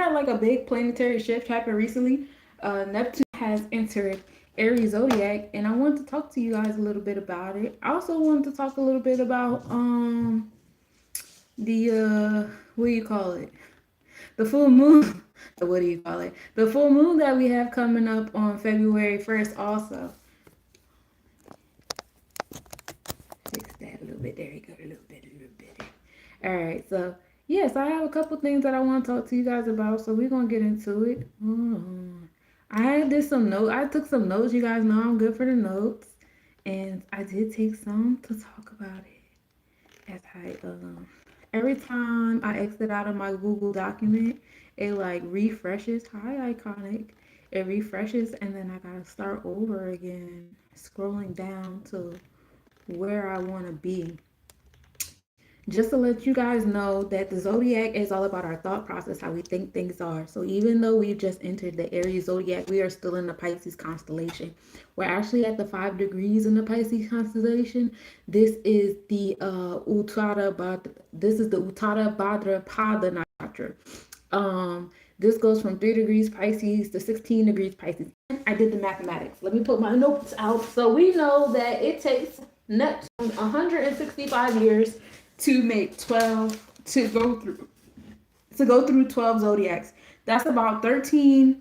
had like a big planetary shift happen recently. Neptune has entered Aries zodiac, and I wanted to talk to you guys a little bit about it. I also wanted to talk a little bit about the what do you call it? The full moon. What do you call it? The full moon that we have coming up on February 1st. Also, fix that a little bit. There you go. A little bit. A little bit. All right. So yes, I have a couple things that I want to talk to you guys about. So we're gonna get into it. I did some notes. I took some notes. You guys know I'm good for the notes, and I did take some to talk about it. As I every time I exit out of my Google document, it like refreshes. Hi, iconic. It refreshes, and then I gotta start over again, scrolling down to where I want to be. Just to let you guys know that the zodiac is all about our thought process, how we think things are. So even though we've just entered the Aries zodiac, we are still in the Pisces constellation. We're actually at the 5 degrees in the Pisces constellation. This is the Uttara Bhadrapada nakshatra. This goes from 3 degrees Pisces to 16 degrees Pisces. I did the mathematics. Let me put my notes out. So we know that it takes Neptune 165 years to make 12 to go through 12 zodiacs. That's about 13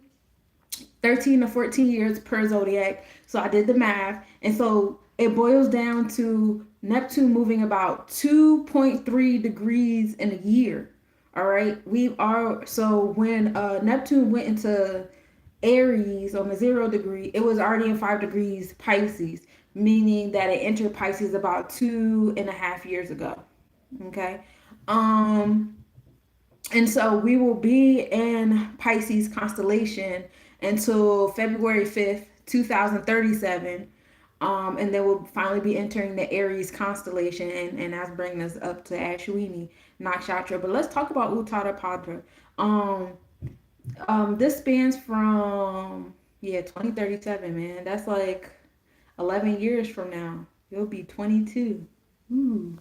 to 14 years per zodiac. So I did the math, and so it boils down to Neptune moving about 2.3 degrees in a year. All right, we are so when Neptune went into Aries on the 0 degree, it was already in 5 degrees Pisces, meaning that it entered Pisces about 2.5 years ago. Okay. Um, and so we will be in Pisces constellation until February 5th, 2037. And then we'll finally be entering the Aries constellation, and that's bringing us up to Ashwini Nakshatra. But let's talk about Uttara Padra. Um, this spans from 2037, man. That's like 11 years from now. You'll be 22. Ooh.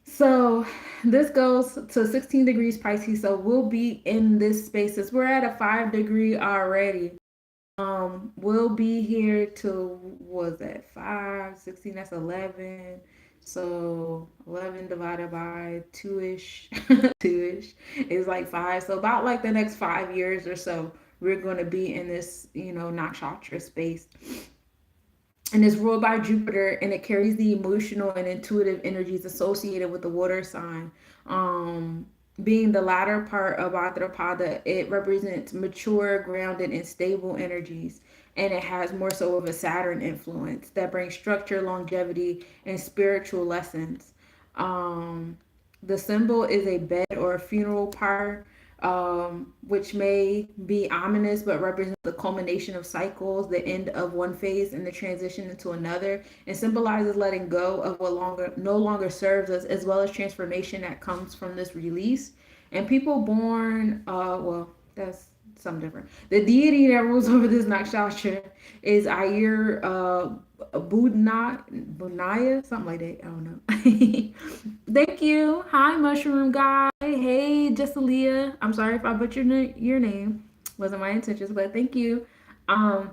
So this goes to 16 degrees Pisces. So we'll be in this space. As we're at a 5 degree already. We'll be here till was that 5, 16, that's 11. So 11 divided by 2-ish, 2-ish is like 5. So about like the next 5 years or so, we're going to be in this, nakshatra space. And it's ruled by Jupiter, and it carries the emotional and intuitive energies associated with the water sign. Being the latter part of Bhadrapada, it represents mature, grounded, and stable energies. And it has more so of a Saturn influence that brings structure, longevity, and spiritual lessons. Um, the symbol is a bed or a funeral pyre, which may be ominous but represents the culmination of cycles, the end of one phase and the transition into another, and symbolizes letting go of what no longer serves us, as well as transformation that comes from this release. And people born, that's something different. The deity that rules over this nakshatra is Ayur Budnaya, something like that. I don't know. Thank you. Hi, Mushroom Guy. Hey, Jessalia. I'm sorry if I butchered your name. Wasn't my intentions, but thank you. Um,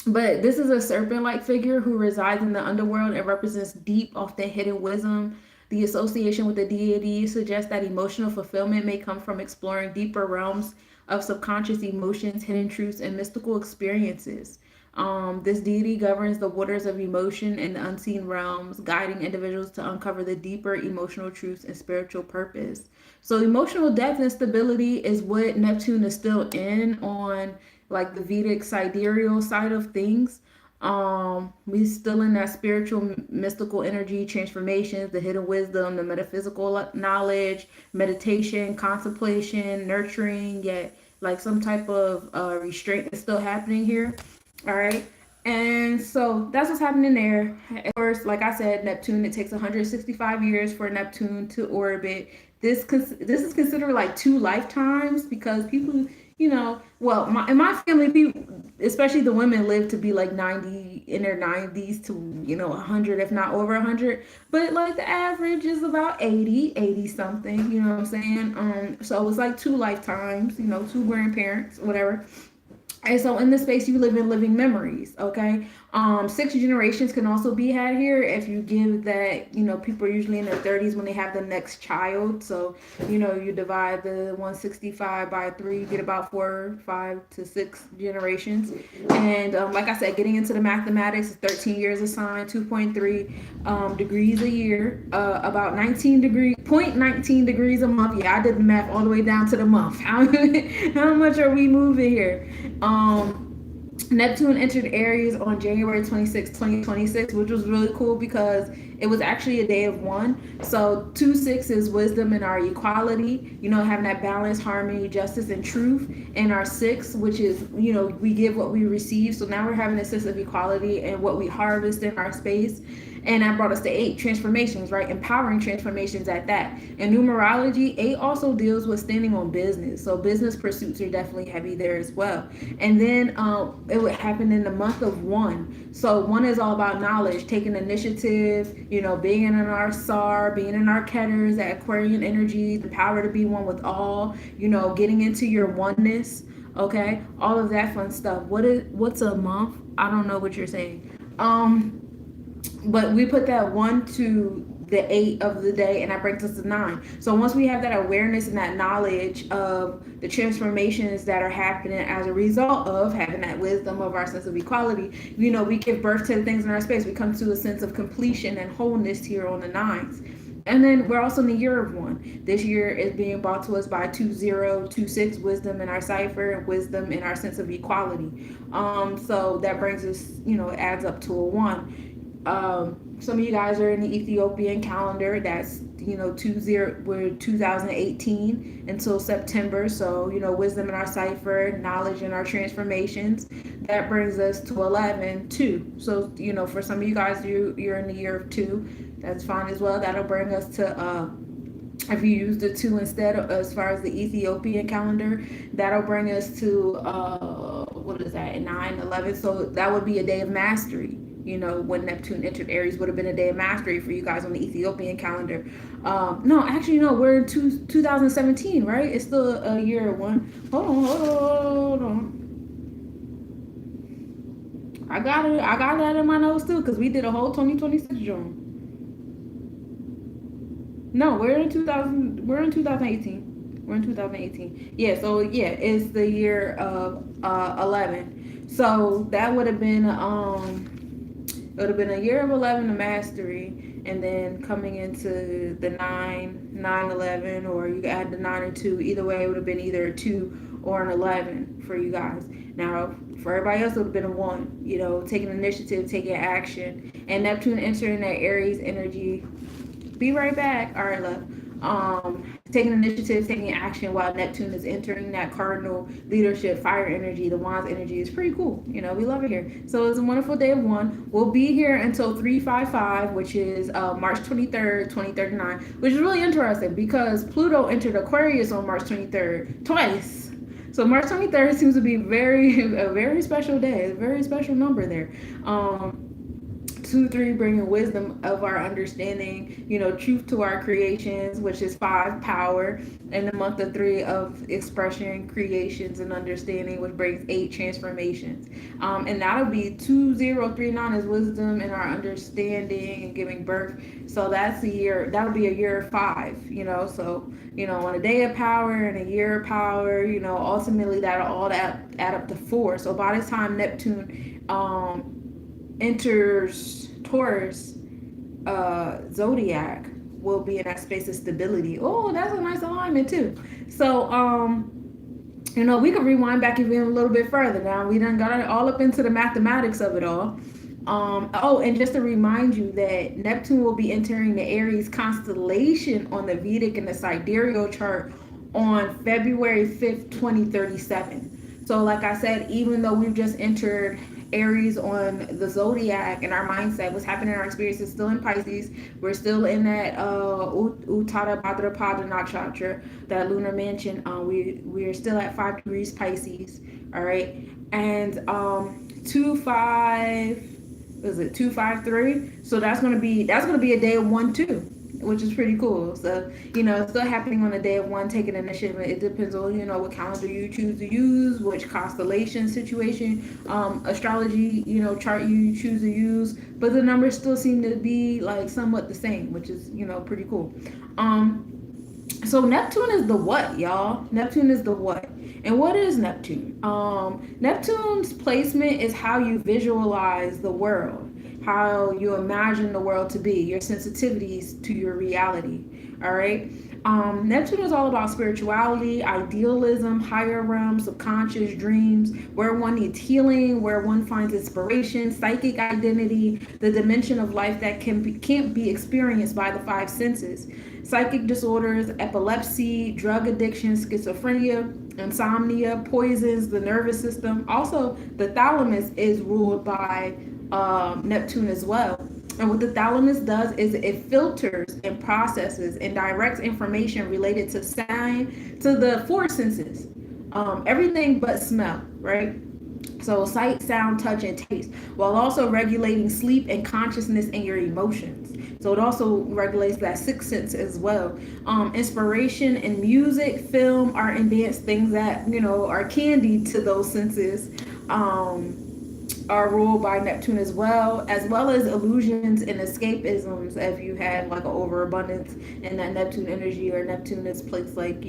but this is a serpent-like figure who resides in the underworld and represents deep, often hidden wisdom. The association with the deity suggests that emotional fulfillment may come from exploring deeper realms of subconscious emotions, hidden truths, and mystical experiences. This deity governs the waters of emotion and the unseen realms, guiding individuals to uncover the deeper emotional truths and spiritual purpose. So, emotional depth and stability is what Neptune is still in on, like the Vedic sidereal side of things. We still in that spiritual, mystical energy, transformations, the hidden wisdom, the metaphysical knowledge, meditation, contemplation, nurturing, yet like some type of restraint is still happening here. All right. And so that's what's happening there. At first, like I said, Neptune, it takes 165 years for Neptune to orbit. This is considered like 2 lifetimes because people, well, in my family, people, especially the women, live to be like 90, in their 90s to 100, if not over 100. But like the average is about 80, 80 something. You know what I'm saying? So it's like two lifetimes. Two grandparents, whatever. And so in this space, you live in living memories, okay? Six generations can also be had here if you give that, people are usually in their 30s when they have the next child. So, you divide the 165 by three, you get about 4, 5 to 6 generations. And like I said, getting into the mathematics, 13 years assigned, 2.3 degrees a year, about 0.19 degrees a month. Yeah, I did the math all the way down to the month. How much are we moving here? Neptune entered Aries on January 26, 2026, which was really cool because it was actually a day of one. So 2-6 is wisdom and our equality, having that balance, harmony, justice, and truth. And our 6, which is, we give what we receive. So now we're having a sense of equality and what we harvest in our space. And that brought us to 8, transformations, right? Empowering transformations at that. In numerology, 8 also deals with standing on business. So business pursuits are definitely heavy there as well. And then it would happen in the month of 1. So 1 is all about knowledge, taking initiative, being in our SAR, being in our Ketters, that Aquarian energy, the power to be one with all, getting into your oneness, okay? All of that fun stuff. What's a month? I don't know what you're saying. But we put that 1 to the 8 of the day, and that brings us to 9. So once we have that awareness and that knowledge of the transformations that are happening as a result of having that wisdom of our sense of equality, we give birth to the things in our space. We come to a sense of completion and wholeness here on the 9s. And then we're also in the year of 1. This year is being brought to us by 2026, wisdom in our cipher, and wisdom in our sense of equality. So that brings us, it adds up to a 1. Some of you guys are in the Ethiopian calendar. That's 2018 until September. So wisdom in our cipher, knowledge in our transformations. That brings us to 11, 2. So for some of you guys, you're in the year of 2. That's fine as well. That'll bring us to if you use the 2 instead of, as far as the Ethiopian calendar, that'll bring us to what is that, 9, 11. So that would be a day of mastery. When Neptune entered Aries, would have been a day of mastery for you guys on the Ethiopian calendar. No, actually, no, we're in 2017, right? It's still a year of 1. Hold on. I got that in my nose too, because we did a whole 2026 journal. No, we're in 2018. We're in 2018. Yeah, so yeah, it's the year of 11. So that would have been it would have been a year of 11 of mastery, and then coming into the 9/11, or you add the 9 and 2. Either way, it would have been either a 2 or an 11 for you guys. Now, for everybody else, it would have been a 1. Taking initiative, taking action, and Neptune entering that Aries energy. Be right back. All right, love. Taking initiative, taking action while Neptune is entering that cardinal leadership, fire energy, the Wands energy is pretty cool. We love it here. So it's a wonderful day of 1. We'll be here until 355, which is March 23rd, 2039, which is really interesting because Pluto entered Aquarius on March 23rd twice. So March 23rd seems to be a very special day, a very special number there. 2, 3, bringing wisdom of our understanding, truth to our creations, which is 5, power, and the month of 3 of expression, creations, and understanding, which brings 8, transformations. And that'll be 2039 is wisdom and our understanding and giving birth. So that's that'll be a year of 5, so, on a day of power and a year of power, ultimately that'll all add up to 4. So by the time Neptune, enters Taurus, Zodiac will be in that space of stability. Oh, that's a nice alignment too. So, we could rewind back even a little bit further. Now we done got all up into the mathematics of it all. And just to remind you that Neptune will be entering the Aries constellation on the Vedic and the sidereal chart on February 5th, 2037. So like I said, even though we've just entered Aries on the zodiac and our mindset, what's happening in our experience is still in Pisces. We're still in that Uttara Bhadrapada nakshatra, that lunar mansion. We are still at 5 degrees Pisces. All right, and 2 5, is it 253? So that's gonna be a day of 1 2, which is pretty cool. So it's still happening on the day of one, taking initiative. It depends on what calendar you choose to use, which constellation situation, astrology chart you choose to use. But the numbers still seem to be like somewhat the same, which is pretty cool. Um, so Neptune is the what, y'all? Neptune is the what. And what is Neptune? Neptune's placement is how you visualize the world, how you imagine the world to be, your sensitivities to your reality. All right. Neptune is all about spirituality, idealism, higher realms, subconscious dreams, where one needs healing, where one finds inspiration, psychic identity, the dimension of life that can't be experienced by the five senses. Psychic disorders, epilepsy, drug addiction, schizophrenia, insomnia, poisons the nervous system. Also, the thalamus is ruled by Neptune as well. And what the thalamus does is it filters and processes and directs information related to sound to the four senses, everything but smell, right? So sight, sound, touch, and taste, while also regulating sleep and consciousness and your emotions. So it also regulates that sixth sense as well. Inspiration in music, film, art, and dance, things that are candy to those senses. Are ruled by Neptune as well as illusions and escapisms. If you had like an overabundance in that Neptune energy, or Neptune is placed like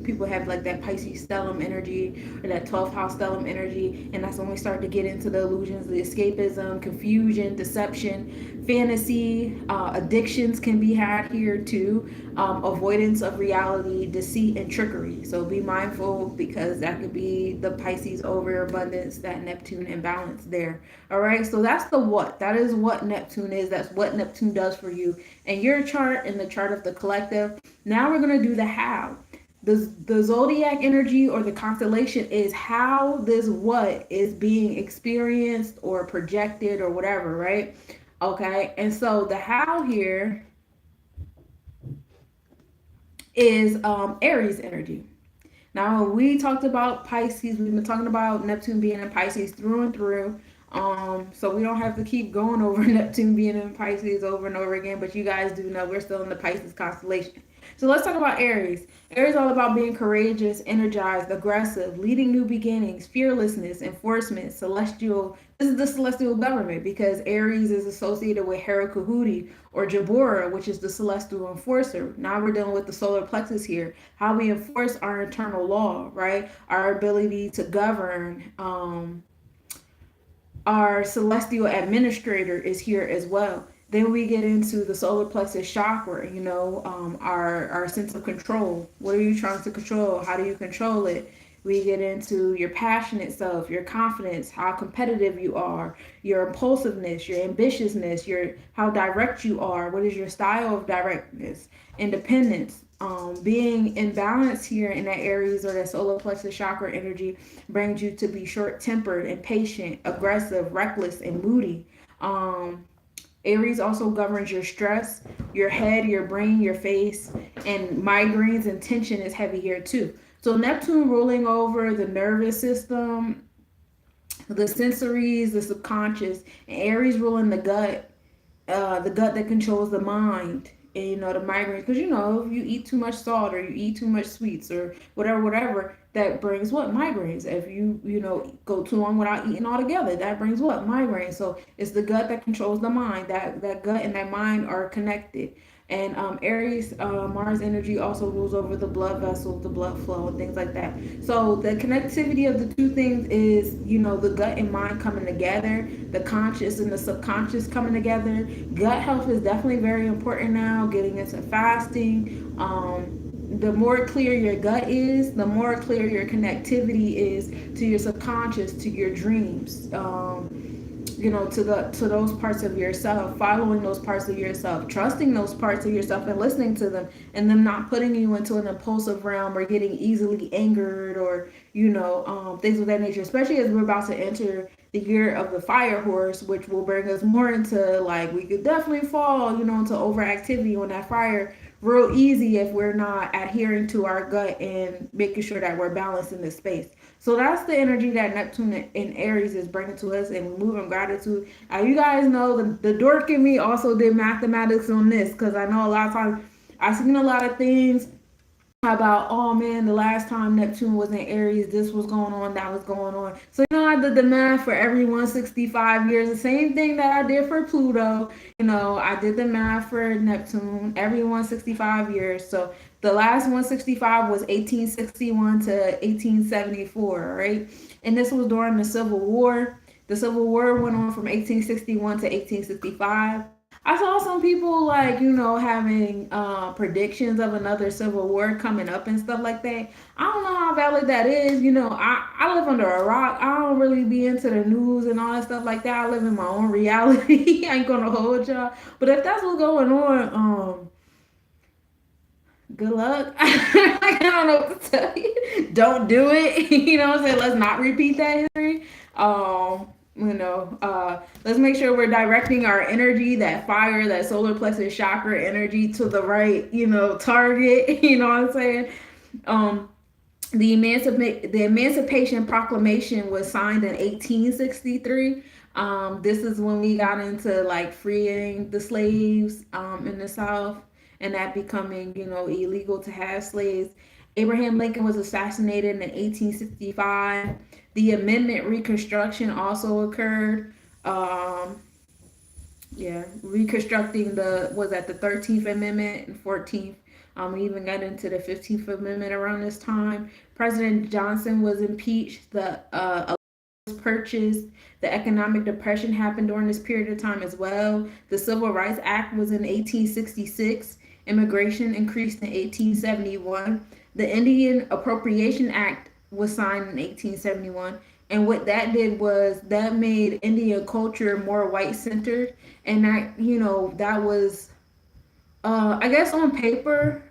people have like that Pisces stellium energy or that 12th house stellium energy, and that's when we start to get into the illusions, the escapism, confusion, deception, fantasy. Addictions can be had here too. Avoidance of reality, deceit, and trickery. So be mindful, because that could be the Pisces overabundance, that Neptune imbalance there. All right, so that's the what. That is what Neptune is. That's what Neptune does for you and your chart and the chart of the collective. Now we're going to do the how. The zodiac energy or the constellation is how this what is being experienced or projected or whatever, right? Okay, and so the how here is Aries energy. Now, when we talked about Pisces, we've been talking about Neptune being in Pisces through and through. So we don't have to keep going over Neptune being in Pisces over and over again, but you guys do know we're still in the Pisces constellation. So let's talk about Aries. Aries is all about being courageous, energized, aggressive, leading new beginnings, fearlessness, enforcement, celestial. This is the celestial government, because Aries is associated with Hera Kahuti or Jabura, which is the celestial enforcer. Now we're dealing with the solar plexus here, how we enforce our internal law, right? Our ability to govern. Our celestial administrator is here as well. Then we get into the solar plexus chakra, our sense of control. What are you trying to control? How do you control it? We get into your passionate self, your confidence, how competitive you are, your impulsiveness, your ambitiousness, your how direct you are. What is your style of directness? Independence. Being in balance here in that Aries or that solar plexus chakra energy brings you to be short-tempered, impatient, aggressive, reckless, and moody. Aries also governs your stress, your head, your brain, your face, and migraines and tension is heavy here too. So Neptune ruling over the nervous system, the sensories, the subconscious, and Aries ruling the gut that controls the mind. And the migraines, because if you eat too much salt or you eat too much sweets or whatever, that brings what? Migraines. If you go too long without eating altogether, that brings what? Migraines. So it's the gut that controls the mind. That gut and that mind are connected. And Aries, Mars energy also rules over the blood vessels, the blood flow, and things like that. So the connectivity of the two things is, the gut and mind coming together, the conscious and the subconscious coming together. Gut health is definitely very important now, getting into fasting. The more clear your gut is, the more clear your connectivity is to your subconscious, to your dreams. To those parts of yourself, following those parts of yourself, trusting those parts of yourself and listening to them, and them not putting you into an impulsive realm or getting easily angered or things of that nature, especially as we're about to enter the year of the fire horse, which will bring us more into like we could definitely fall, into overactivity on that fire real easy if we're not adhering to our gut and making sure that we're balanced in this space. So that's the energy that Neptune in Aries is bringing to us, and we move in gratitude. You guys know the dork in me also did mathematics on this because I know a lot of times I've seen a lot of things about, oh man, the last time Neptune was in Aries, this was going on, that was going on. So I did the math for every 165 years, the same thing that I did for Pluto. I did the math for Neptune every 165 years. So the last 165 was 1861 to 1874, right? And this was during the Civil War. The Civil War went on from 1861 to 1865. I saw some people like, having predictions of another civil war coming up and stuff like that. I don't know how valid that is. I live under a rock. I don't really be into the news and all that stuff like that. I live in my own reality. I ain't gonna hold y'all. But if that's what's going on, good luck. I don't know what to tell you. Don't do it. You know what I'm saying? Let's not repeat that history. Let's make sure we're directing our energy, that fire, that solar plexus chakra energy to the right, target. You know what I'm saying? Um, the Emancipation Proclamation was signed in 1863. This is when we got into like freeing the slaves in the South, and that becoming, illegal to have slaves. Abraham Lincoln was assassinated in 1865. The Amendment Reconstruction also occurred. Reconstructing the 13th Amendment and 14th. We even got into the 15th Amendment around this time. President Johnson was impeached. The was purchased. The economic depression happened during this period of time as well. The Civil Rights Act was in 1866. Immigration increased in 1871. The Indian Appropriation Act was signed in 1871. And what that did was that made Indian culture more white centered. And that was, I guess on paper,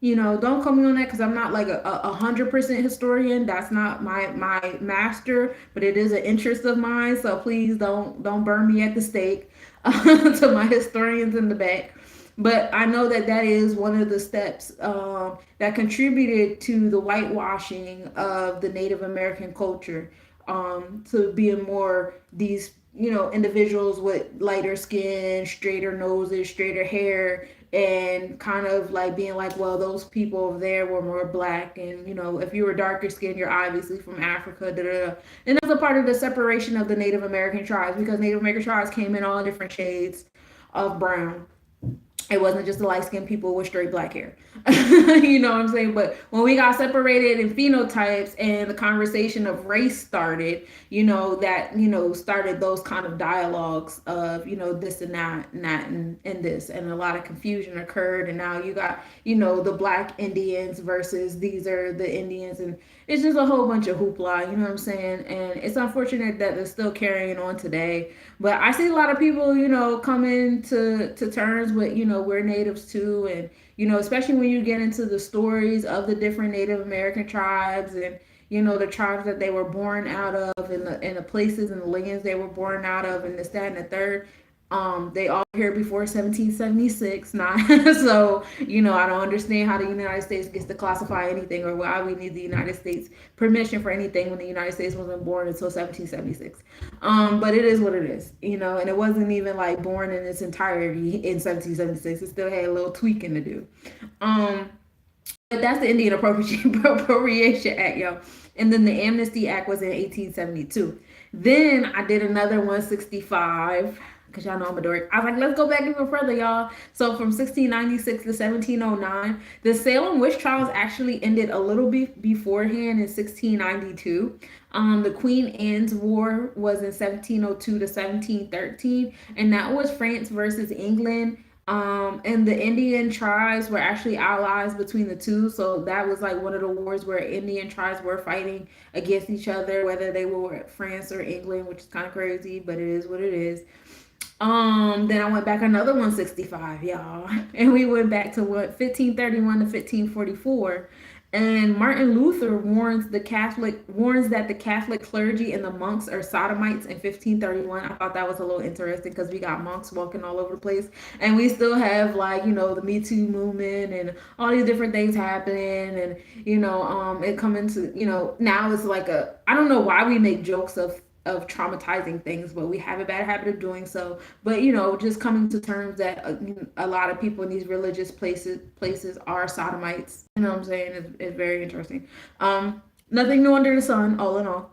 don't call me on that because I'm not like a 100% historian. That's not my master, but it is an interest of mine. So please don't burn me at the stake to my historians in the back. But I know that is one of the steps that contributed to the whitewashing of the Native American culture, to being more these individuals with lighter skin, straighter noses, straighter hair, and kind of like being like, well, those people over there were more black, and if you were darker skinned, you're obviously from Africa. Da, da, da. And that's a part of the separation of the Native American tribes, because Native American tribes came in all different shades of brown. It wasn't just the light skinned people with straight black hair. You know what I'm saying? But when we got separated in phenotypes and the conversation of race started, started those kind of dialogues of, this and that and that and this. And a lot of confusion occurred. And now you got, the black Indians versus these are the Indians. And it's just a whole bunch of hoopla, you know what I'm saying? And it's unfortunate that it's still carrying on today. But I see a lot of people, coming to terms with, we're natives too. And, especially when you get into the stories of the different Native American tribes and, the tribes that they were born out of and the places and the lands they were born out of and this, that, and the third. They all here before 1776. Not so, I don't understand how the United States gets to classify anything or why we need the United States permission for anything when the United States wasn't born until 1776. But it is what it is, and it wasn't even like born in its entirety in 1776. It still had a little tweaking to do. But that's the Indian Appropriation Act, yo. And then the Amnesty Act was in 1872. Then I did another 165 because y'all know I'm a dork. I was like, let's go back even further, y'all. So from 1696 to 1709, the Salem witch trials actually ended a little bit beforehand in 1692. The Queen Anne's War was in 1702 to 1713, and that was France versus England. And the Indian tribes were actually allies between the two. So that was like one of the wars where Indian tribes were fighting against each other, whether they were France or England, which is kind of crazy, but it is what it is. Then I went back another 165, y'all. And we went back to 1531 to 1544. And Martin Luther warns that the Catholic clergy and the monks are sodomites in 1531. I thought that was a little interesting because we got monks walking all over the place, and we still have, like, the Me Too movement and all these different things happening, and it coming to, now it's like I don't know why we make jokes of traumatizing things, but we have a bad habit of doing so. But just coming to terms that a lot of people in these religious places are sodomites. You know what I'm saying? It's very interesting. Nothing new under the sun, all in all.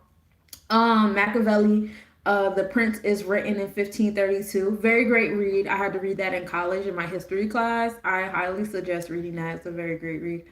Machiavelli, The Prince is written in 1532. Very great read. I had to read that in college in my history class. I highly suggest reading that. It's a very great read.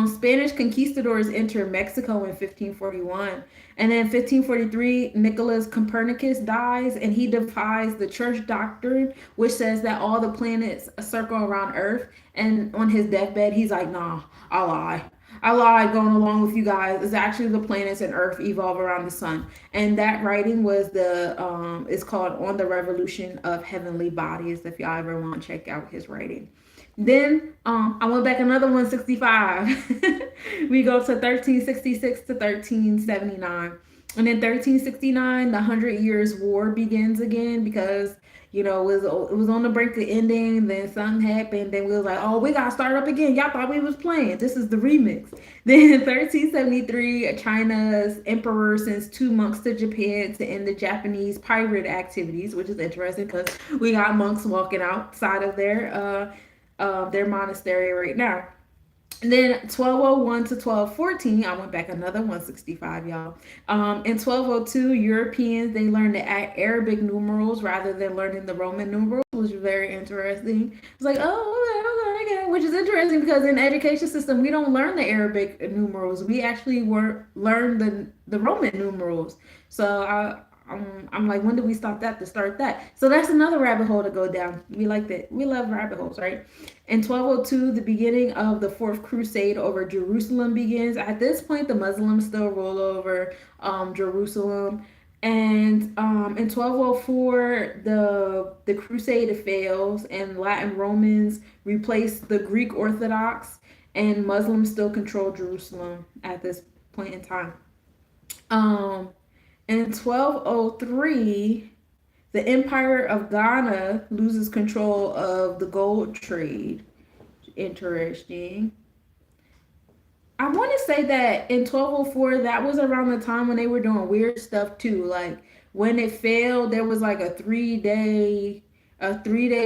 Spanish conquistadors enter Mexico in 1541. And then 1543, Nicholas Copernicus dies, and he defies the church doctrine, which says that all the planets circle around Earth. And on his deathbed, he's like, nah, I lie. I lied going along with you guys. It's actually the planets and Earth evolve around the sun. And that writing was it's called On the Revolution of Heavenly Bodies, if y'all ever want to check out his writing. Then I went back another 165. We go to 1366 to 1379. And in 1369, the Hundred Years' War begins again because, it was on the brink of ending. Then something happened. Then we was like, oh, we got to start up again. Y'all thought we was playing. This is the remix. Then in 1373, China's emperor sends 2 monks to Japan to end the Japanese pirate activities, which is interesting because we got monks walking outside of their monastery right now. And then 1201 to 1214, I went back another 165, y'all. In 1202, Europeans, they learned the Arabic numerals rather than learning the Roman numerals, which is very interesting. It's like, oh, okay, which is interesting because in the education system, we don't learn the Arabic numerals. We actually learn the Roman numerals. So I'm like, when did we stop that to start that? So that's another rabbit hole to go down. We like that. We love rabbit holes, right? In 1202, the beginning of the Fourth Crusade over Jerusalem begins. At this point, the Muslims still rule over Jerusalem. And in 1204, the crusade fails, and Latin Romans replace the Greek Orthodox, and Muslims still control Jerusalem at this point in time. In 1203, the Empire of Ghana loses control of the gold trade. Interesting. I want to say that in 1204, that was around the time when they were doing weird stuff too. Like when it failed, there was like a 3-day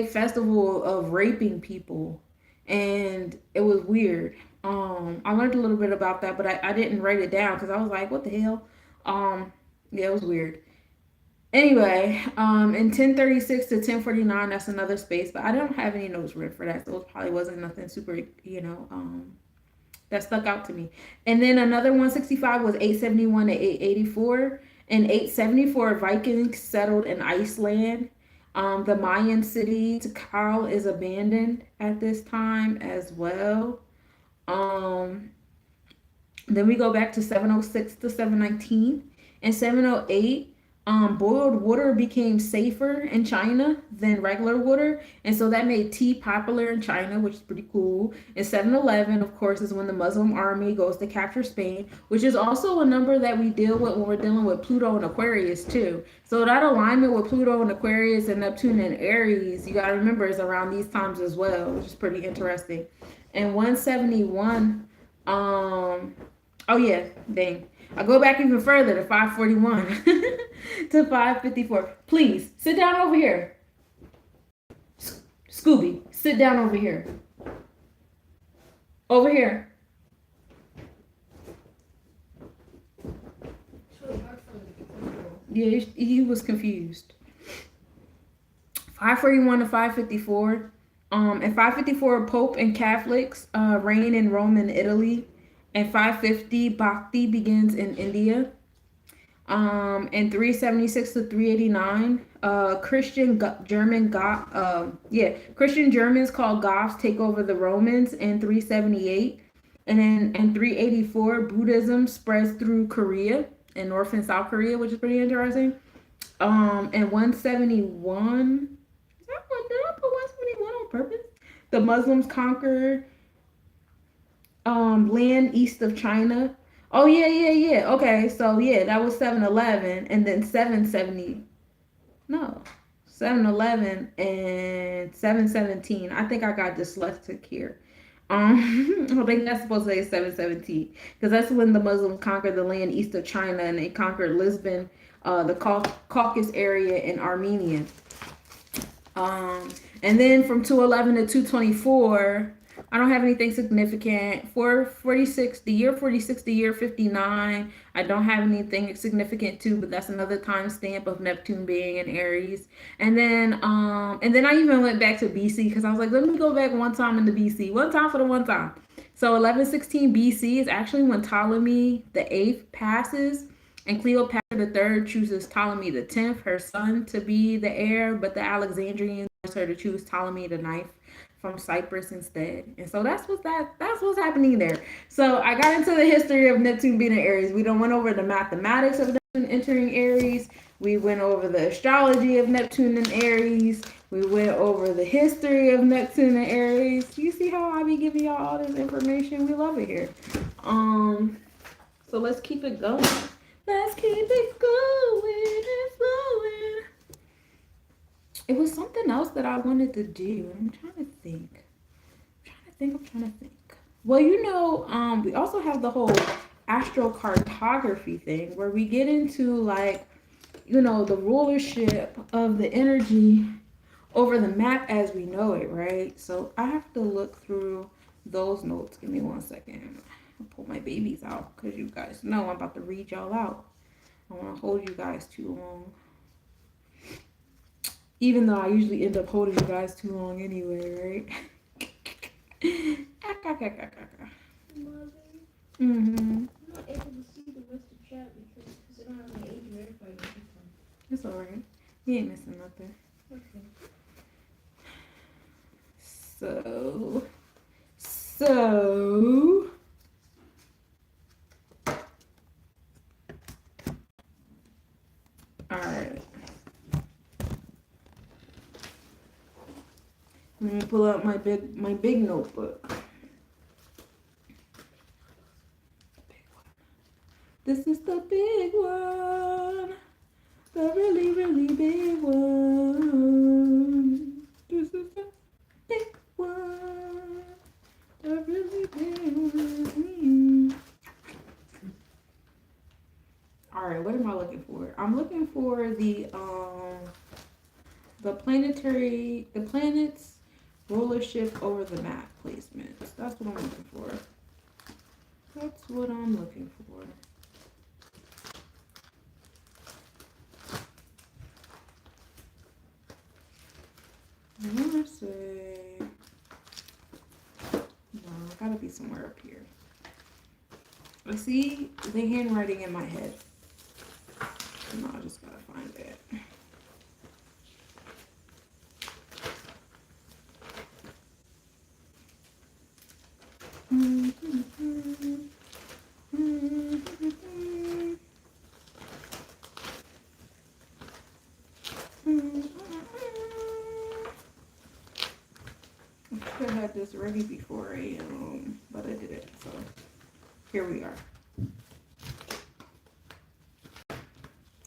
festival of raping people, and it was weird. I learned a little bit about that, but I didn't write it down because I was like, what the hell? Yeah, it was weird. Anyway, in 1036 to 1049, that's another space, but I don't have any notes written for that, so it probably wasn't nothing super, that stuck out to me. And then another 165 was 871 to 884. In 874, Vikings settled in Iceland. The Mayan city Tikal is abandoned at this time as well. Then we go back to 706 to 719. In 708, boiled water became safer in China than regular water, and so that made tea popular in China, which is pretty cool. In 711, of course, is when the Muslim army goes to capture Spain, which is also a number that we deal with when we're dealing with Pluto and Aquarius too. So that alignment with Pluto and Aquarius and Neptune and Aries, you gotta remember, is around these times as well, which is pretty interesting. And 171, oh yeah, dang. I go back even further to 541 to 554. Please sit down over here. Scooby, sit down over here. Over here. Yeah, he was confused. 541 to 554. In 554, Pope and Catholics reign in Rome and Italy. In 550, Bhakti begins in India. In 376 to 389, Christian Germans called Goths take over the Romans in 378. And then in 384, Buddhism spreads through Korea, in North and South Korea, which is pretty interesting. In 171, did I put 171 on purpose? The Muslims conquer Land east of China. Oh yeah, yeah, yeah. Okay, so yeah, that was 7-Eleven, and then 770. No, 7-Eleven and 717. I think I got dyslexic here. I think that's supposed to say 717 because that's when the Muslims conquered the land east of China and they conquered Lisbon, the Caucasus area in Armenia. Um, and then from 211 to 224, I don't have anything significant. 446, the year 46, the year 59, I don't have anything significant too, but that's another time stamp of Neptune being in Aries. And then I even went back to BC because I was like, let me go back one time in the BC, one time for the one time. So 1116 BC is actually when Ptolemy the Eighth passes, and Cleopatra the Third chooses Ptolemy the Tenth, her son, to be the heir, but the Alexandrians force her to choose Ptolemy the Ninth from Cyprus instead. And so that's what's happening there. So I got into the history of Neptune being in Aries. We don't went over the mathematics of Neptune entering Aries. We went over the astrology of Neptune and Aries. We went over the history of Neptune and Aries. You see how I be giving y'all all this information? We love it here. So let's keep it going. Let's keep it going and flowing. It was something else that I wanted to do. I'm trying to think. I'm trying to think. Well, we also have the whole astrocartography thing where we get into like, the rulership of the energy over the map as we know it, right? So I have to look through those notes. Give me one second. I'll pull my babies out because you guys know I'm about to read y'all out. I don't want to hold you guys too long. Even though I usually end up holding you guys too long anyway, right? Mm-hmm. I'm not able to see the rest of the chat because I don't have my age verified. It's alright. You ain't missing nothing. Okay. So. Alright. Let me pull out my big notebook. This is the big one. The really, really big one. This is the big one. The really big one. Alright, what am I looking for? I'm looking for the planets rulership over the map placements. That's what I'm looking for. That's what I'm looking for. I want to say, no, it gotta be somewhere up here. I see the handwriting in my head. No, I just gotta find it. I should have had this ready before but I didn't. So here we are.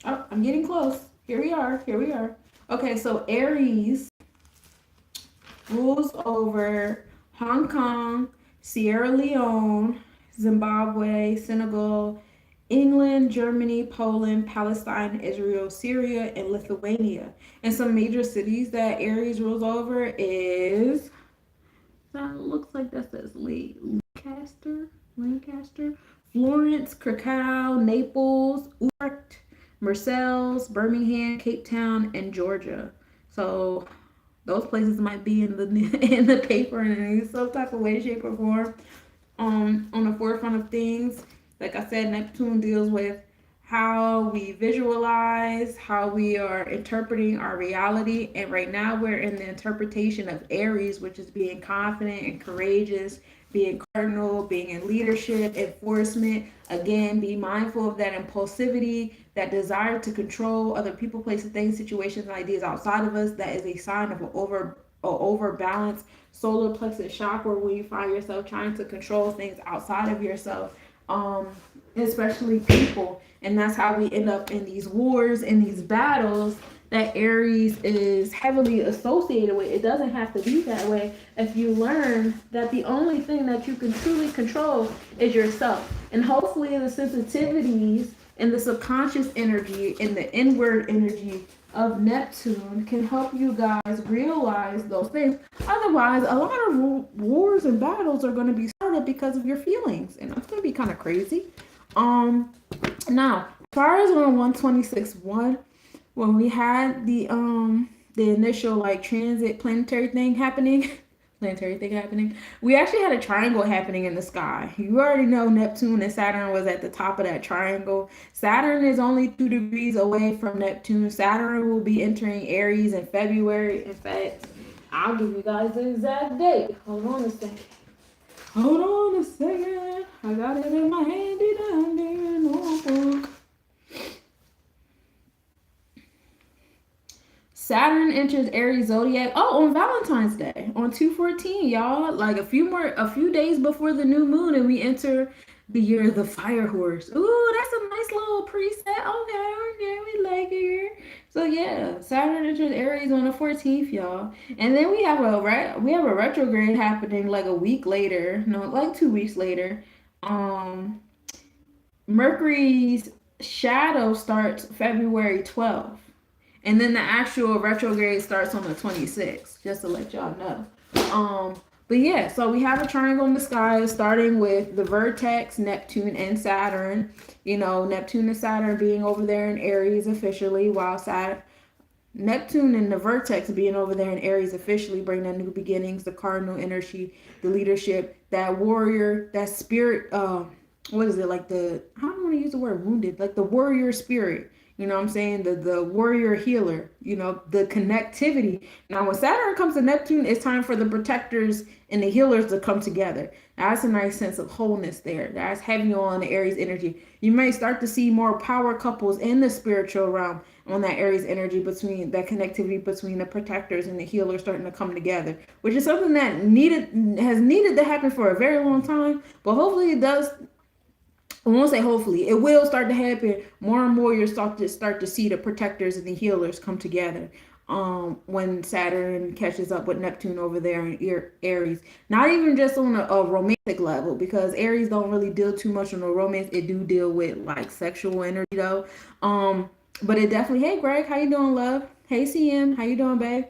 Oh, I'm getting close. Here we are. Okay, so Aries rules over Hong Kong, Sierra Leone, Zimbabwe, Senegal, England, Germany, Poland, Palestine, Israel, Syria, and Lithuania. And some major cities that Aries rules over is, that looks like that says Lancaster, Florence, Krakow, Naples, Utrecht, Marseilles, Birmingham, Cape Town, and Georgia. So those places might be in the in the paper in some type of way, shape, or form. On the forefront of things, like I said, Neptune deals with how we visualize, how we are interpreting our reality. And right now we're in the interpretation of Aries, which is being confident and courageous, being cardinal, being in leadership, enforcement. Again, be mindful of that impulsivity, that desire to control other people, places, things, situations, and ideas outside of us. That is a sign of an overbalanced solar plexus chakra where you find yourself trying to control things outside of yourself, um, especially people. And that's how we end up in these wars and these battles that Aries is heavily associated with. It doesn't have to be that way if you learn that the only thing that you can truly control is yourself. And hopefully the sensitivities and the subconscious energy and the inward energy of Neptune can help you guys realize those things. Otherwise, a lot of wars and battles are going to be started because of your feelings, and that's going to be kind of crazy. Now, as far as on 126.1, when we had the initial like transit planetary thing happening, we actually had a triangle happening in the sky. You already know Neptune and Saturn was at the top of that triangle. Saturn is only 2 degrees away from Neptune. Saturn will be entering Aries in February. In fact, I'll give you guys the exact date. Hold on a second. I got it in my handy dandy notebook. Saturn enters Aries zodiac. Oh, on Valentine's Day, on 2/14, y'all. Like a few days before the new moon, and we enter the year of the fire horse. Ooh, that's a nice little preset. Okay, we like it. So yeah, Saturn enters Aries on the 14th, y'all. And then we have a retrograde happening like a week later. No, like 2 weeks later. Mercury's shadow starts February 12th. And then the actual retrograde starts on the 26th, just to let y'all know. But yeah, so we have a triangle in the sky starting with the vertex, Neptune and Saturn. You know, Neptune and Saturn being over there in Aries officially, while Neptune and the vertex being over there in Aries officially bring the new beginnings, the cardinal energy, the leadership, that warrior, that spirit. What is it like? I don't want to use the word wounded, like the warrior spirit. You know what I'm saying? The warrior healer, you know, the connectivity. Now, when Saturn comes to Neptune, it's time for the protectors and the healers to come together. Now, that's a nice sense of wholeness there. That's heavy on the Aries energy. You may start to see more power couples in the spiritual realm on that Aries energy, between that connectivity between the protectors and the healers starting to come together, which is something that has needed to happen for a very long time. But hopefully it does. I won't say hopefully, it will start to happen more and more. You'll start to see the protectors and the healers come together when Saturn catches up with Neptune over there in Aries. Not even just on a romantic level, because Aries don't really deal too much on the romance. It do deal with like sexual energy though. But it definitely, hey Greg, how you doing, love? Hey CM, how you doing, babe?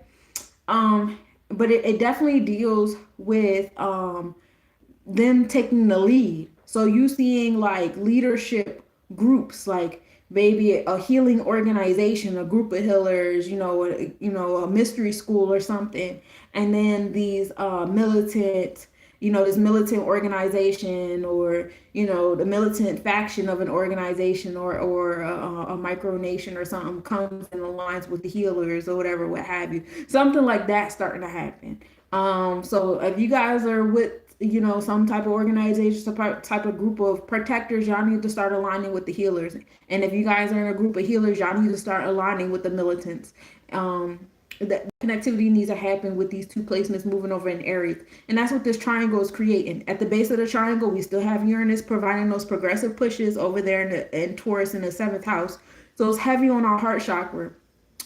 But it definitely deals with them taking the lead. So you seeing like leadership groups, like maybe a healing organization, a group of healers, a mystery school or something, and then these militant, this militant organization, or the militant faction of an organization, or a micronation or something comes and aligns with the healers or whatever, what have you. Something like that starting to happen. So if you guys are with some type of organization, some type of group of protectors, y'all need to start aligning with the healers. And if you guys are in a group of healers, y'all need to start aligning with the militants. That connectivity needs to happen with these two placements moving over in Aries. And that's what this triangle is creating. At the base of the triangle, we still have Uranus providing those progressive pushes over there in Taurus in the 7th house. So it's heavy on our heart chakra,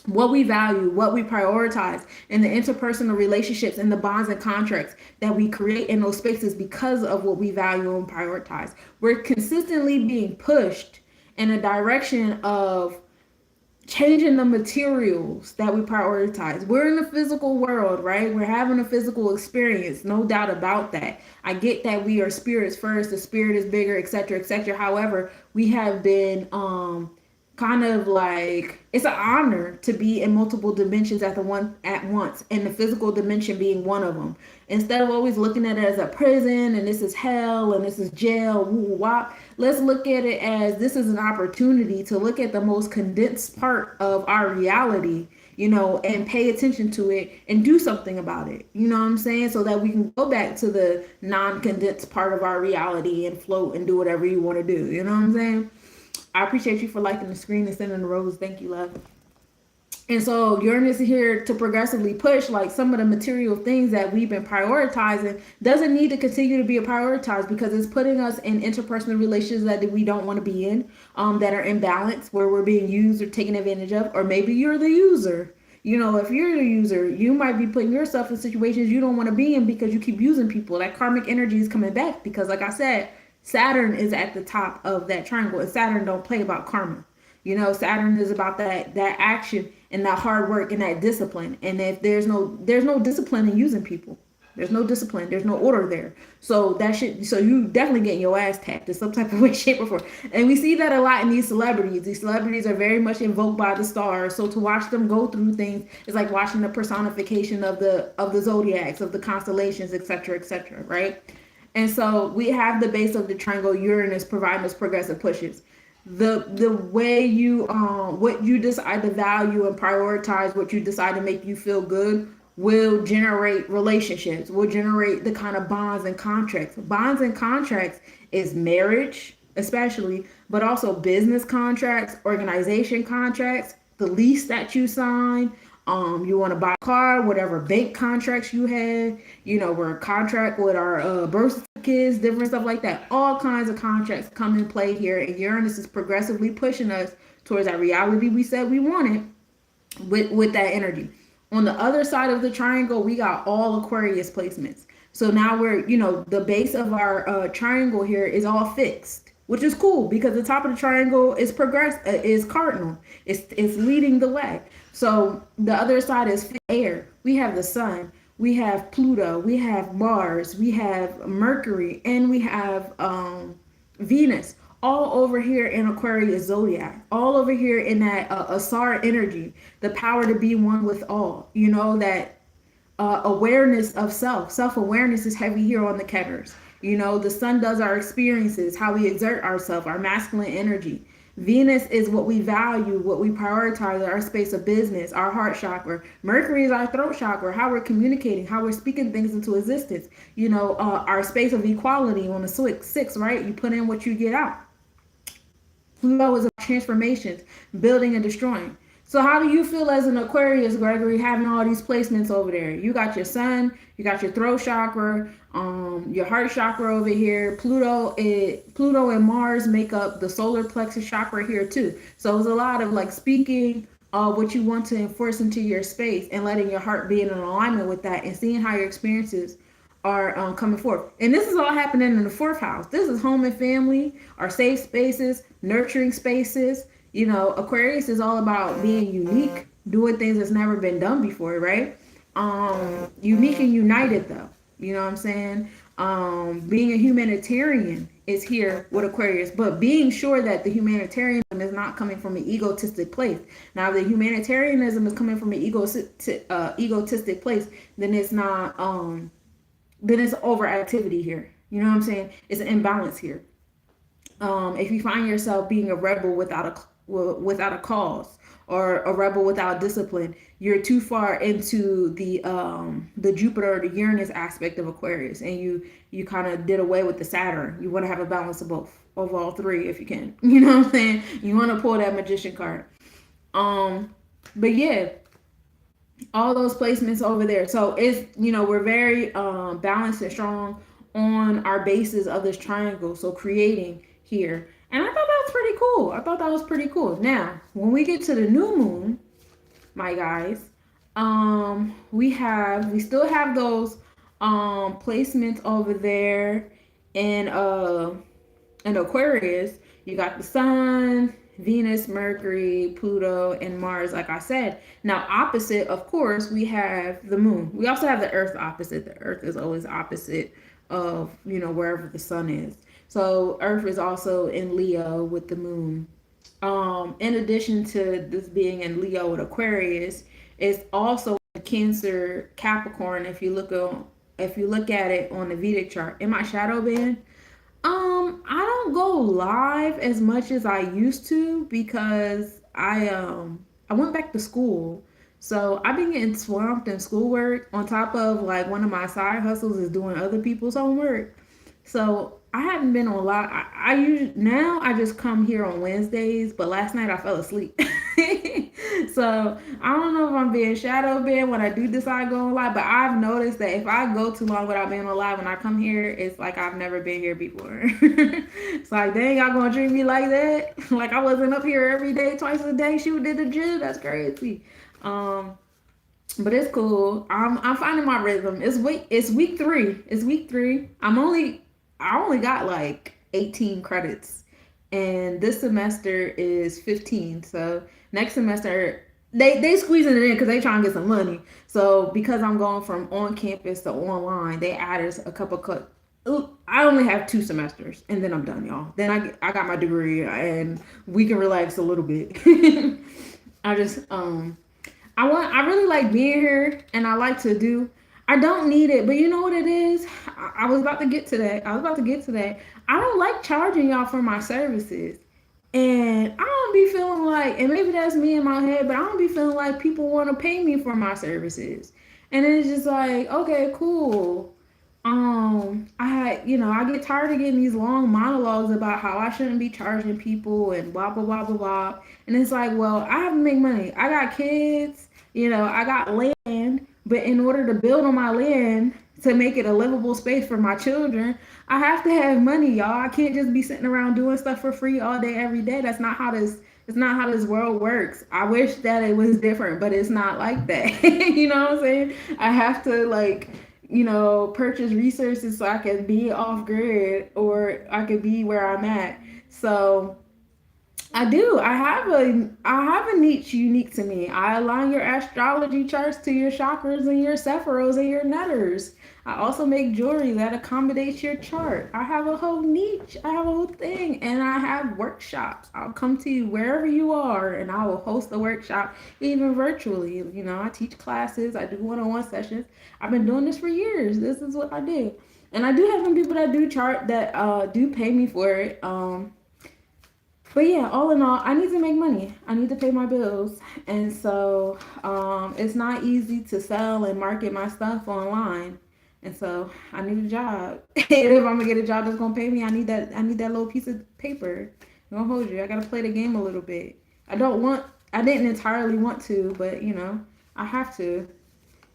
what we value, what we prioritize, and the interpersonal relationships and the bonds and contracts that we create in those spaces because of what we value and prioritize. We're consistently being pushed in a direction of changing the materials that we prioritize. We're in the physical world, right? We're having a physical experience, no doubt about that. I get that we are spirits first, the spirit is bigger, etc., etc. However, we have been kind of like, it's an honor to be in multiple dimensions at once, and the physical dimension being one of them. Instead of always looking at it as a prison and this is hell and this is jail, let's look at it as this is an opportunity to look at the most condensed part of our reality, and pay attention to it and do something about it. You know what I'm saying? So that we can go back to the non-condensed part of our reality and float and do whatever you want to do. You know what I'm saying? I appreciate you for liking the screen and sending the rose. Thank you, love. And so Uranus is here to progressively push like some of the material things that we've been prioritizing doesn't need to continue to be prioritized because it's putting us in interpersonal relations that we don't want to be in, that are imbalance, where we're being used or taken advantage of, or maybe you're the user. You know, if you're the user, you might be putting yourself in situations you don't want to be in because you keep using people. That karmic energy is coming back because, like I said, Saturn is at the top of that triangle, and Saturn don't play about karma. You know, Saturn is about that action and that hard work and that discipline. And if there's no discipline in using people. There's no discipline. There's no order there. So that shit. So you definitely getting your ass tapped in some type of way, shape, or form. And we see that a lot in these celebrities. These celebrities are very much invoked by the stars. So to watch them go through things is like watching the personification of the zodiacs, of the constellations, etc., etc. Right? And so we have the base of the triangle Uranus providing us progressive pushes. The way you what you decide to value and prioritize, what you decide to make you feel good, will generate relationships, will generate the kind of bonds and contracts. Bonds and contracts is marriage, especially, but also business contracts, organization contracts, the lease that you sign. You want to buy a car, whatever bank contracts you had, we're a contract with our birth certificates, different stuff like that. All kinds of contracts come in play here, and Uranus is progressively pushing us towards that reality we said we wanted with that energy. On the other side of the triangle, we got all Aquarius placements. So now the base of our triangle here is all fixed, which is cool because the top of the triangle is cardinal. It's leading the way. So the other side is air. We have the sun, we have Pluto, we have Mars, we have Mercury, and we have Venus, all over here in Aquarius zodiac, all over here in that Asar energy, the power to be one with all. That awareness of self awareness is heavy here on the Ketters. The sun does our experiences, how we exert ourselves, our masculine energy. Venus is what we value, what we prioritize, our space of business, our heart chakra. Mercury is our throat chakra, how we're communicating, how we're speaking things into existence. Our space of equality on the six, right? You put in what you get out. Pluto is about transformations, building and destroying. So how do you feel as an Aquarius, Gregory, having all these placements over there? You got your sun, you got your throat chakra, your heart chakra over here. Pluto and Mars make up the solar plexus chakra here too. So it's a lot of like speaking what you want to enforce into your space and letting your heart be in alignment with that and seeing how your experiences are coming forth. And this is all happening in the fourth house. This is home and family, our safe spaces, nurturing spaces. Aquarius is all about being unique, doing things that's never been done before, right? Unique and united though. You know what I'm saying? Being a humanitarian is here with Aquarius, but being sure that the humanitarianism is not coming from an egotistic place. Now, if the humanitarianism is coming from an egotistic place, then it's not. Then it's overactivity here. You know what I'm saying? It's an imbalance here. If you find yourself being a rebel without a cause, or a rebel without discipline, you're too far into the Jupiter or the Uranus aspect of Aquarius, and you kind of did away with the Saturn. You want to have a balance of all three if you can. You know what I'm saying? You want to pull that magician card. But yeah, all those placements over there. So it's we're very balanced and strong on our bases of this triangle. So creating here, and I thought that was pretty cool. I thought that was pretty cool. Now, when we get to the new moon, my guys, we still have those placements over there in Aquarius. You got the sun, Venus, Mercury, Pluto, and Mars, like I said. Now, opposite, of course, we have the moon. We also have the earth opposite. The earth is always opposite of, wherever the sun is. So earth is also in Leo with the moon. In addition to this being in Leo with Aquarius, it's also Cancer, Capricorn. If you look at it on the Vedic chart, in my shadow band, I don't go live as much as I used to because I went back to school. So I've been getting swamped in schoolwork on top of like one of my side hustles is doing other people's homework. So I haven't been on live. I usually now I just come here on Wednesdays, but last night I fell asleep. So I don't know if I'm being shadow banned when I do decide to go on live, but I've noticed that if I go too long without being on live, when I come here, it's like I've never been here before. It's like, dang, y'all gonna treat me like that? Like I wasn't up here every day, twice a day, shooting in the gym. That's crazy. Um, but it's cool. I'm finding my rhythm. It's week three. It's week three. I only got like 18 credits, and this semester is 15. So next semester they squeezing it in because they trying to get some money. So because I'm going from on campus to online, they added a couple cut. I only have 2 semesters and then I'm done, y'all. Then I got my degree and we can relax a little bit. I just I really like being here and I like to do. I don't need it, but you know what it is? I was about to get to that. I was about to get to that. I don't like charging y'all for my services. And I don't be feeling like, and maybe that's me in my head, but I don't be feeling like people want to pay me for my services. And it's just like, okay, cool. I get tired of getting these long monologues about how I shouldn't be charging people and blah blah blah blah blah. And it's like, well, I have to make money. I got kids, I got land, but in order to build on my land to make it a livable space for my children, I have to have money, y'all. I can't just be sitting around doing stuff for free all day every day. That's not how this it's not how this world works. I wish that it was different, but it's not like that. You know what I'm saying? I have to purchase resources so I can be off grid or I could be where I'm at. So I do. I have a niche unique to me. I align your astrology charts to your chakras and your sephiros and your netters. I also make jewelry that accommodates your chart. I have a whole niche. I have a whole thing. And I have workshops. I'll come to you wherever you are and I will host a workshop, even virtually. I teach classes, I do one-on-one sessions. I've been doing this for years. This is what I do. And I do have some people that do chart that do pay me for it. But yeah, all in all, I need to make money. I need to pay my bills. And so it's not easy to sell and market my stuff online. And so I need a job. And if I'm gonna get a job that's gonna pay me, I need that little piece of paper. I'm gonna hold you. I gotta play the game a little bit. I didn't entirely want to, but I have to.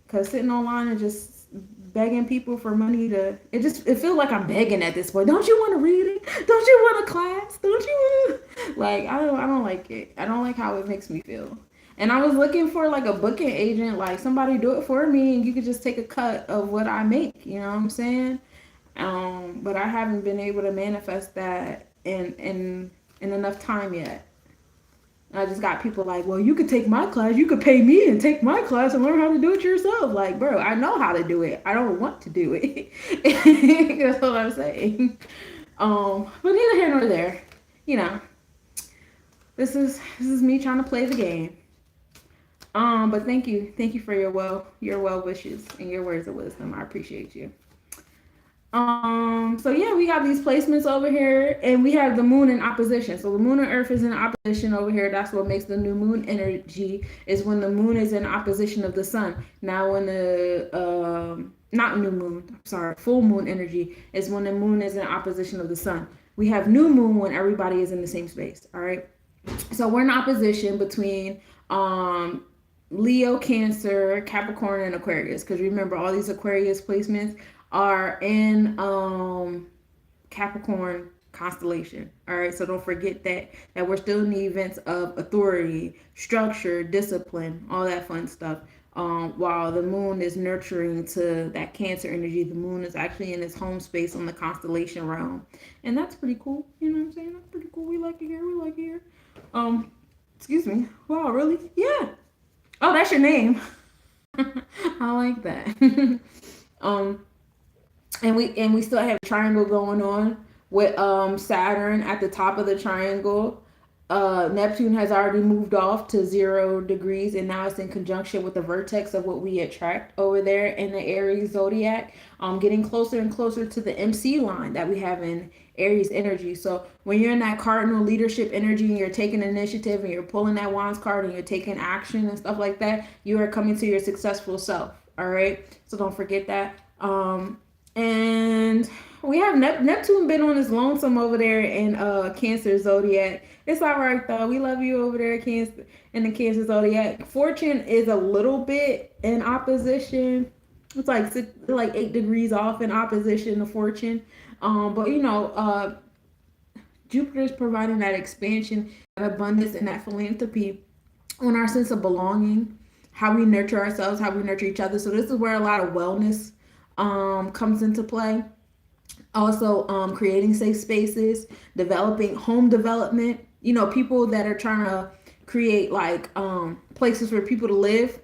Cause sitting online and just begging people for money it feels like I'm begging at this point. Don't you want to read it? Don't you want a class? Don't you want to like I don't like it. I don't like how it makes me feel. And I was looking for like a booking agent, like somebody do it for me and you could just take a cut of what I make, you know what I'm saying? But I haven't been able to manifest that in enough time yet. I just got people like, well, you could take my class. You could pay me and take my class and learn how to do it yourself. Like, bro, I know how to do it. I don't want to do it. That's what I'm saying. But neither here nor there. You know, this is me trying to play the game. But thank you for your well wishes and your words of wisdom. I appreciate you. So yeah, we have these placements over here, and we have the moon in opposition. So the moon and Earth is in opposition over here. That's what makes the new moon energy, is when the moon is in opposition of the sun. Now when the not new moon, I'm sorry, full moon energy is when the moon is in opposition of the sun. We have new moon when everybody is in the same space. All right. So we're in opposition between Leo, Cancer, Capricorn, and Aquarius. Because remember, all these Aquarius placements are in Capricorn constellation. All right, so don't forget that we're still in the events of authority, structure, discipline, all that fun stuff. While the moon is nurturing to that Cancer energy, the moon is actually in its home space on the constellation realm, and that's pretty cool. You know what I'm saying? That's pretty cool. We like it here. We like it here. Excuse me. Wow, really? Yeah. Oh, that's your name. I like that. um and we still have a triangle going on with Saturn at the top of the triangle. Neptune has already moved off to 0 degrees, and now it's in conjunction with the vertex of what we attract over there in the Aries zodiac, getting closer and closer to the MC line that we have in Aries energy. So when you're in that cardinal leadership energy and you're taking initiative and you're pulling that wands card and you're taking action and stuff like that, you are coming to your successful self. All right, so don't forget that. And We have Neptune been on his lonesome over there in Cancer Zodiac. It's all right though. We love you over there, Cancer in the Cancer Zodiac. Fortune is a little bit in opposition. It's like like 8 degrees off in opposition to Fortune. But Jupiter's providing that expansion, that abundance, and that philanthropy on our sense of belonging, how we nurture ourselves, how we nurture each other. So this is where a lot of wellness comes into play. Also, creating safe spaces, developing home development. People that are trying to create like places for people to live.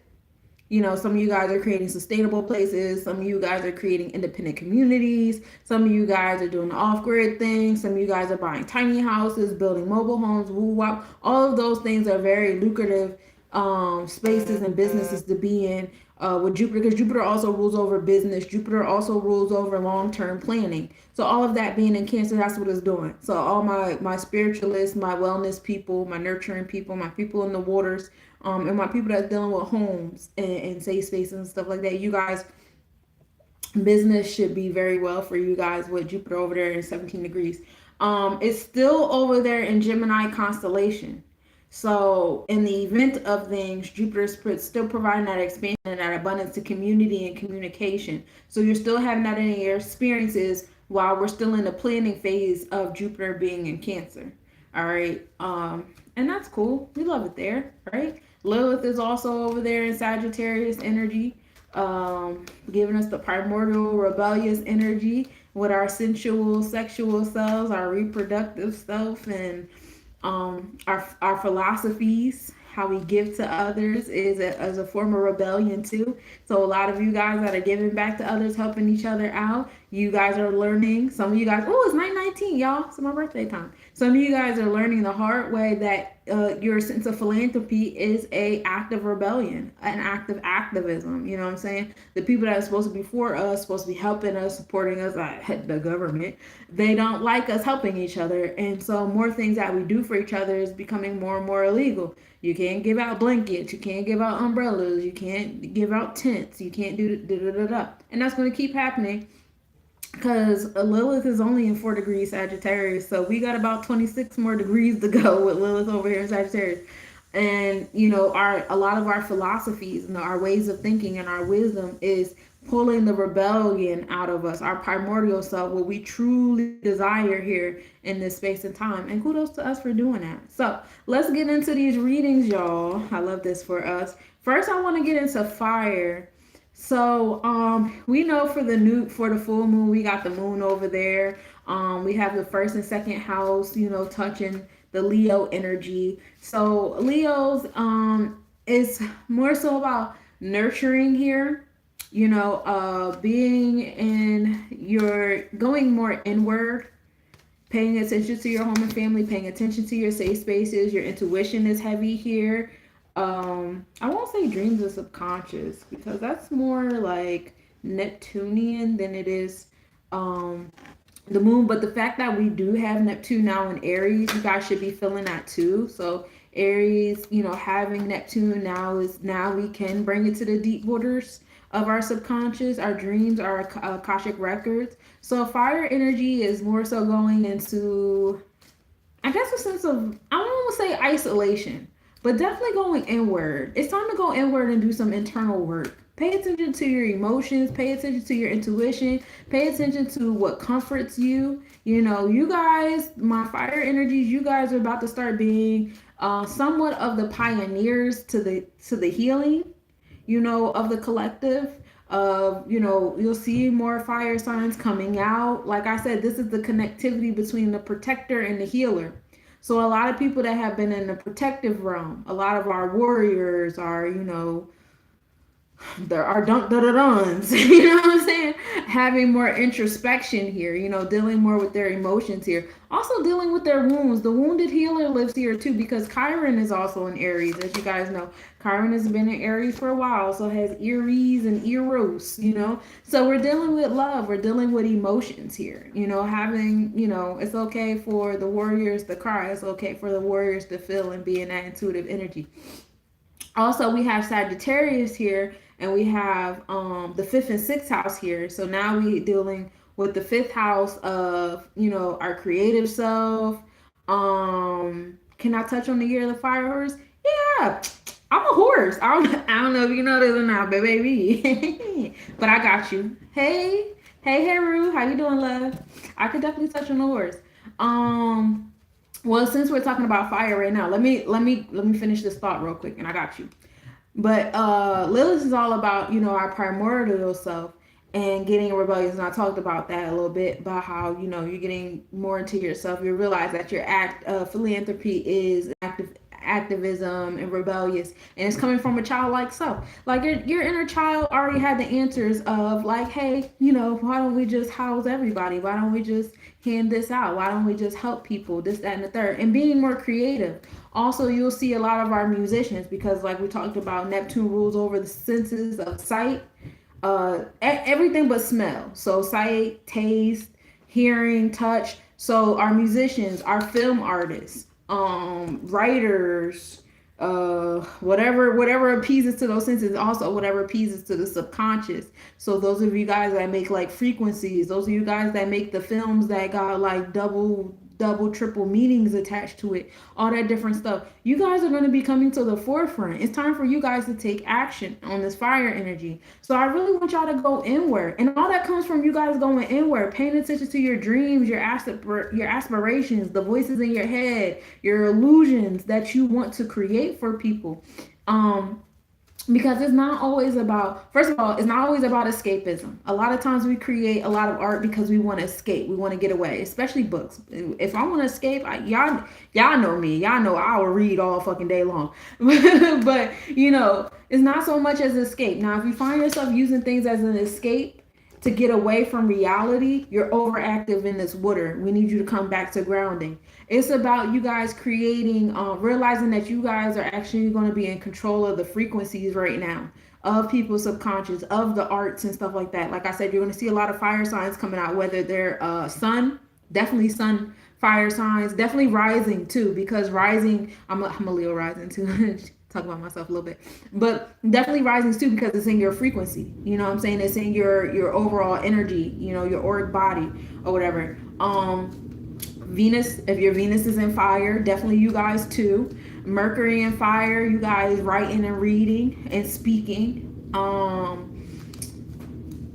Some of you guys are creating sustainable places. Some of you guys are creating independent communities. Some of you guys are doing the off-grid thing. Some of you guys are buying tiny houses, building mobile homes, woo-wop. All of those things are very lucrative spaces and businesses to be in with Jupiter, because Jupiter also rules over business. Jupiter also rules over long-term planning. So all of that being in Cancer, that's what it's doing. So all my spiritualists, my wellness people, my nurturing people, my people in the waters, and my people that's dealing with homes and safe spaces and stuff like that. You guys, business should be very well for you guys with Jupiter over there in 17 degrees. It's still over there in Gemini constellation. So, in the event of things, Jupiter's still providing that expansion and that abundance to community and communication. So, you're still having that in your experiences while we're still in the planning phase of Jupiter being in Cancer. All right. And that's cool. We love it there, right? Lilith is also over there in Sagittarius energy, giving us the primordial rebellious energy with our sensual, sexual selves, our reproductive self, and our philosophies, how we give to others is as a form of rebellion too. So a lot of you guys that are giving back to others, helping each other out, you guys are learning. Some of you guys, oh, it's 9/19, y'all. It's my birthday time. Some of you guys are learning the hard way that your sense of philanthropy is a act of rebellion, an act of activism. You know what I'm saying? The people that are supposed to be for us, supposed to be helping us, supporting us, the government, they don't like us helping each other. And so more things that we do for each other is becoming more and more illegal. You can't give out blankets. You can't give out umbrellas. You can't give out tents. You can't do da da da da. And that's going to keep happening because Lilith is only in 4 degrees Sagittarius. So we got about 26 more degrees to go with Lilith over here in Sagittarius. And a lot of our philosophies and our ways of thinking and our wisdom is pulling the rebellion out of us, our primordial self, what we truly desire here in this space and time. And kudos to us for doing that. So let's get into these readings, y'all. I love this for us. First, I want to get into fire. So we know for the full moon, we got the moon over there. We have the first and second house, touching the Leo energy. So Leo's is more so about nurturing here, being going more inward, paying attention to your home and family, paying attention to your safe spaces. Your intuition is heavy here. I won't say dreams of subconscious because that's more like Neptunian than it is the moon. But the fact that we do have Neptune now in Aries, you guys should be feeling that too. So Aries, having Neptune now we can bring it to the deep waters of our subconscious, our dreams, our Akashic records. So fire energy is more so going into, I guess, a sense of, I don't want to say isolation, but definitely going inward. It's time to go inward and do some internal work. Pay attention to your emotions, pay attention to your intuition, pay attention to what comforts you. You guys, my fire energies, you guys are about to start being somewhat of the pioneers to the healing, of the collective. You'll see more fire signs coming out. Like I said, this is the connectivity between the protector and the healer. So a lot of people that have been in the protective realm, a lot of our warriors are, there are dun-dun-dun-duns, you know what I'm saying? Having more introspection here, dealing more with their emotions here. Also dealing with their wounds. The wounded healer lives here too because Chiron is also in Aries, as you guys know. Chiron has been in Aries for a while, so has Aries and Eros, So we're dealing with love. We're dealing with emotions here. Having, it's okay for the warriors to cry. It's okay for the warriors to feel and be in that intuitive energy. Also, we have Sagittarius here, and we have the 5th and 6th house here. So now we dealing with the fifth house of, our creative self. Can I touch on the year of the fire horse? Yeah, I'm a horse. I don't know if you know this or not, but baby. But I got you. Hey, Rue, how you doing, love? I could definitely touch on the horse. Um, well, since we're talking about fire right now, let me finish this thought real quick, and I got you. But Lilith is all about, our primordial self and getting rebellious. And I talked about that a little bit about how, you're getting more into yourself. You realize that your act of philanthropy is activism and rebellious, and it's coming from a childlike self. Like your inner child already had the answers of like, hey, why don't we just house everybody? Why don't we just hand this out? Why don't we just help people? This, that, and the third. And being more creative. Also, you'll see a lot of our musicians because, like we talked about, Neptune rules over the senses of sight, everything but smell. So, sight, taste, hearing, touch. So, our musicians, our film artists, writers, whatever appeases to those senses, also whatever appeases to the subconscious. So those of you guys that make like frequencies, those of you guys that make the films that got like double triple meanings attached to it, all that different stuff, you guys are going to be coming to the forefront. It's time for you guys to take action on this fire energy. So I really want y'all to go inward, and all that comes from you guys going inward, paying attention to your dreams, your aspirations, the voices in your head, your illusions that you want to create for people. um because it's not always about, first of all, it's not always about escapism. A lot of times we create a lot of art because we want to escape, we want to get away, especially books. If I want to escape, y'all know me, y'all know I will read all fucking day long. But it's not so much as escape. Now if you find yourself using things as an escape to get away from reality, you're overactive in this water. We need you to come back to grounding. It's about you guys creating, realizing that you guys are actually going to be in control of the frequencies right now, of people's subconscious, of the arts and stuff like that. Like I said, you're going to see a lot of fire signs coming out, whether they're sun, definitely sun, fire signs, definitely rising too, because rising, I'm a Leo rising too. Talk about myself a little bit, but definitely rising too, because it's in your frequency. You know what I'm saying? It's in your overall energy, your auric body or whatever. Venus, if your Venus is in fire, definitely you guys too. Mercury in fire, you guys writing and reading and speaking.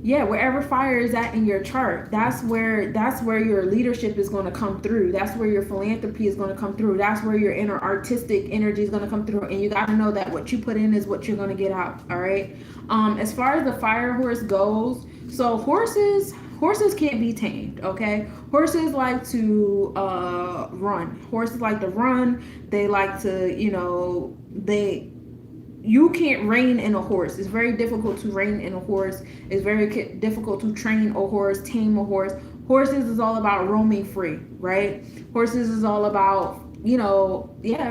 Yeah, wherever fire is at in your chart, that's where your leadership is going to come through. That's where your philanthropy is going to come through. That's where your inner artistic energy is going to come through. And you got to know that what you put in is what you're going to get out. All right. As far as the fire horse goes, so horses can't be tamed. Okay, horses like to run. Horses like to run. They like to, you can't rein in a horse. It's very difficult to rein in a horse. It's very difficult to train a horse, tame a horse. Horses is all about roaming free, right? Horses is all about,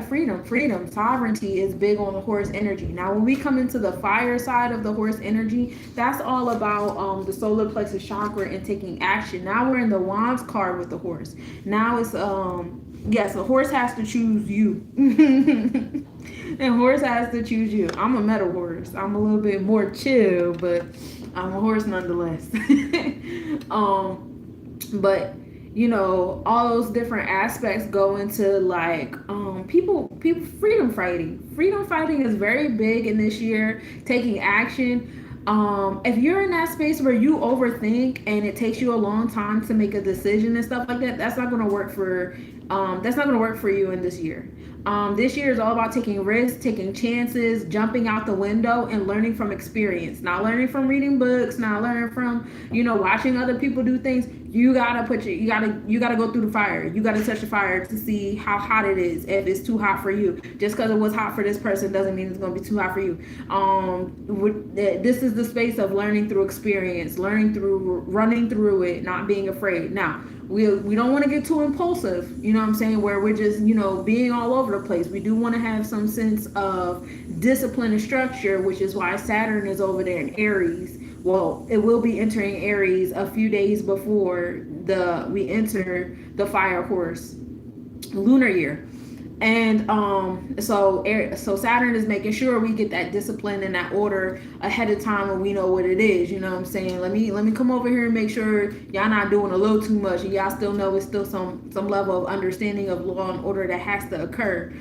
freedom. Sovereignty is big on the horse energy. Now, when we come into the fire side of the horse energy, that's all about the solar plexus chakra and taking action. Now we're in the wands card with the horse. Now it's yes, the horse has to choose you. And horse has to choose you. I'm a metal horse. I'm a little bit more chill, but I'm a horse nonetheless. But all those different aspects go into like people freedom fighting. Freedom fighting is very big in this year. Taking action. If you're in that space where you overthink and it takes you a long time to make a decision and stuff like that, that's not going to work for you in this year. This year is all about taking risks, taking chances, jumping out the window, and learning from experience. Not learning from reading books, not learning from watching other people do things. You gotta go through the fire. You gotta touch the fire to see how hot it is. If it's too hot for you, just because it was hot for this person doesn't mean it's gonna be too hot for you. This is the space of learning through experience, running through it, not being afraid. Now, we don't want to get too impulsive, what I'm saying, where we're just, being all over the place. We do want to have some sense of discipline and structure, which is why Saturn is over there in Aries. Well, it will be entering Aries a few days before we enter the fire horse lunar year. And so Saturn is making sure we get that discipline and that order ahead of time when we know what it is. You know what I'm saying? Let me come over here and make sure y'all not doing a little too much, and y'all still know it's still some level of understanding of law and order that has to occur.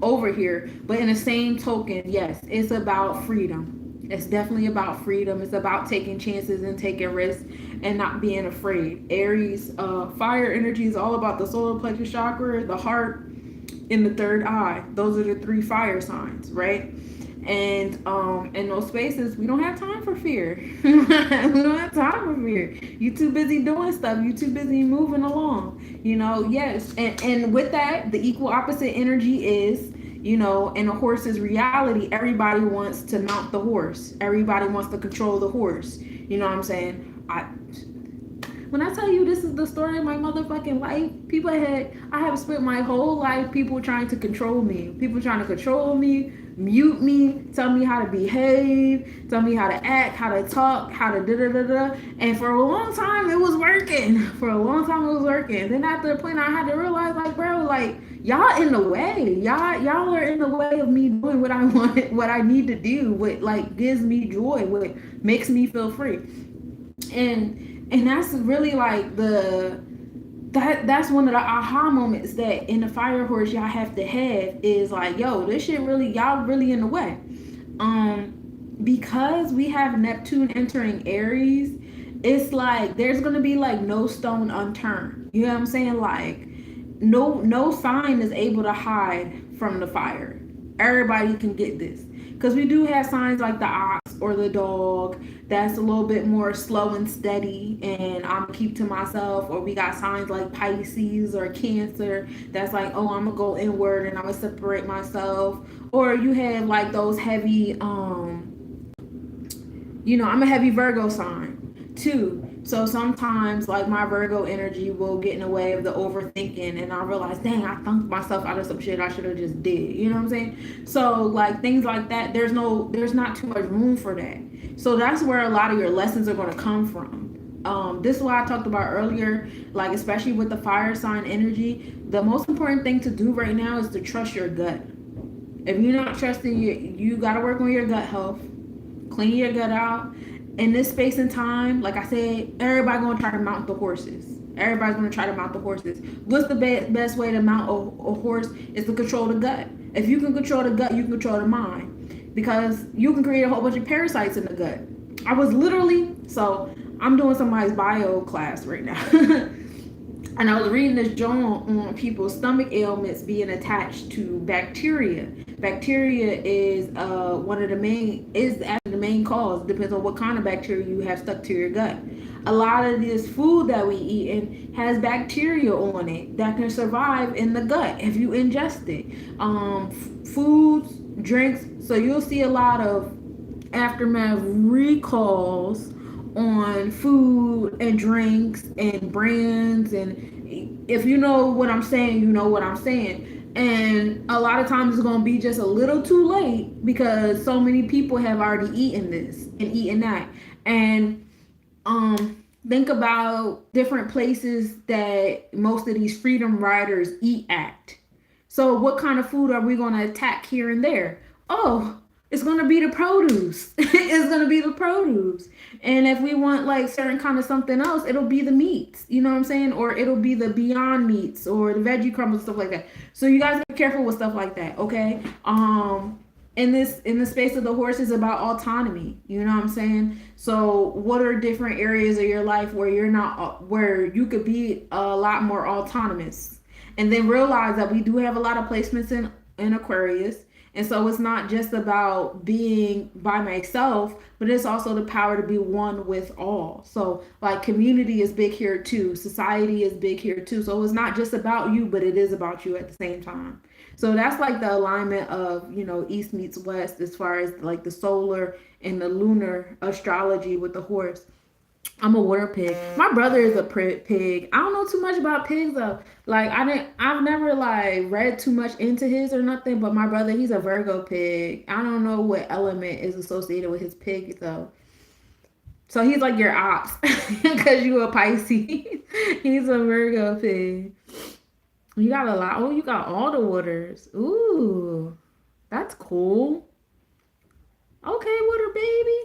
Over here. But in the same token, yes, it's about freedom. It's definitely about freedom. It's about taking chances and taking risks and not being afraid. Aries, fire energy is all about the solar plexus chakra, the heart, in the third eye. Those are the three fire signs, right? And in those spaces, we don't have time for fear. We don't have time for fear. You too busy doing stuff. You too busy moving along. Yes. And with that, the equal opposite energy is, in a horse's reality, everybody wants to mount the horse. Everybody wants to control the horse. You know what I'm saying? When I tell you this is the story of my motherfucking life, I have spent my whole life people trying to control me. People trying to control me, mute me, tell me how to behave, tell me how to act, how to talk, how to da da da da. And for a long time, it was working. For a long time, it was working. Then after a point, I had to realize, like, bro, like, y'all in the way. Y'all are in the way of me doing what I want, what I need to do, what, like, gives me joy, what makes me feel free. And that's really like that's one of the aha moments that in the fire horse y'all have to have is like, yo, this shit really, y'all really in the way. Because we have Neptune entering Aries, it's like there's gonna be like no stone unturned. You know what I'm saying? Like no sign is able to hide from the fire. Everybody can get this. Because we do have signs like the ox or the dog that's a little bit more slow and steady, and I'm gonna keep to myself. Or we got signs like Pisces or Cancer that's like, oh, I'm gonna go inward and I'm gonna separate myself. Or you have like those heavy, I'm a heavy Virgo sign too. So sometimes, like, my Virgo energy will get in the way of the overthinking, and I realize, dang, I thunked myself out of some shit I should have just did. You know what I'm saying? So, like, things like that, there's not too much room for that. So that's where a lot of your lessons are going to come from. This is why I talked about earlier, like, especially with the fire sign energy, the most important thing to do right now is to trust your gut. If you're not trusting you got to work on your gut health, clean your gut out. In this space and time, like I said, everybody gonna try to mount the horses. Everybody's gonna try to mount the horses. What's the best way to mount a horse is to control the gut. If you can control the gut, you can control the mind, because you can create a whole bunch of parasites in the gut. I'm doing somebody's bio class right now. And I was reading this journal on people's stomach ailments being attached to bacteria. Bacteria is one of the main is actually the main cause. Depends on what kind of bacteria you have stuck to your gut. A lot of this food that we eat in has bacteria on it that can survive in the gut if you ingest it. Foods, drinks. So you'll see a lot of aftermath recalls on food and drinks and brands, and if you know what I'm saying, you know what I'm saying. And a lot of times it's going to be just a little too late because so many people have already eaten this and eaten that. And think about different places that most of these freedom riders eat at. So what kind of food are we going to attack here and there? Oh, it's going to be the produce. It's going to be the produce. And if we want like certain kind of something else, it'll be the meats. You know what I'm saying? Or it'll be the Beyond Meats or the veggie crumbles, stuff like that. So you guys be careful with stuff like that, okay? In the space of the horse is about autonomy. You know what I'm saying? So what are different areas of your life where you're not where you could be a lot more autonomous? And then realize that we do have a lot of placements in Aquarius. And so it's not just about being by myself, but it's also the power to be one with all. So like community is big here too. Society is big here too. So it's not just about you, but it is about you at the same time. So that's like the alignment of, East meets West as far as like the solar and the lunar astrology with the horse. I'm a water pig. My brother is a pig. I don't know too much about pigs though. Like I've never like read too much into his or nothing. But my brother, he's a Virgo pig. I don't know what element is associated with his pig though. So he's like your ops because you a Pisces. He's a Virgo pig. You got a lot. Oh, you got all the waters. Ooh, that's cool. Okay, water baby.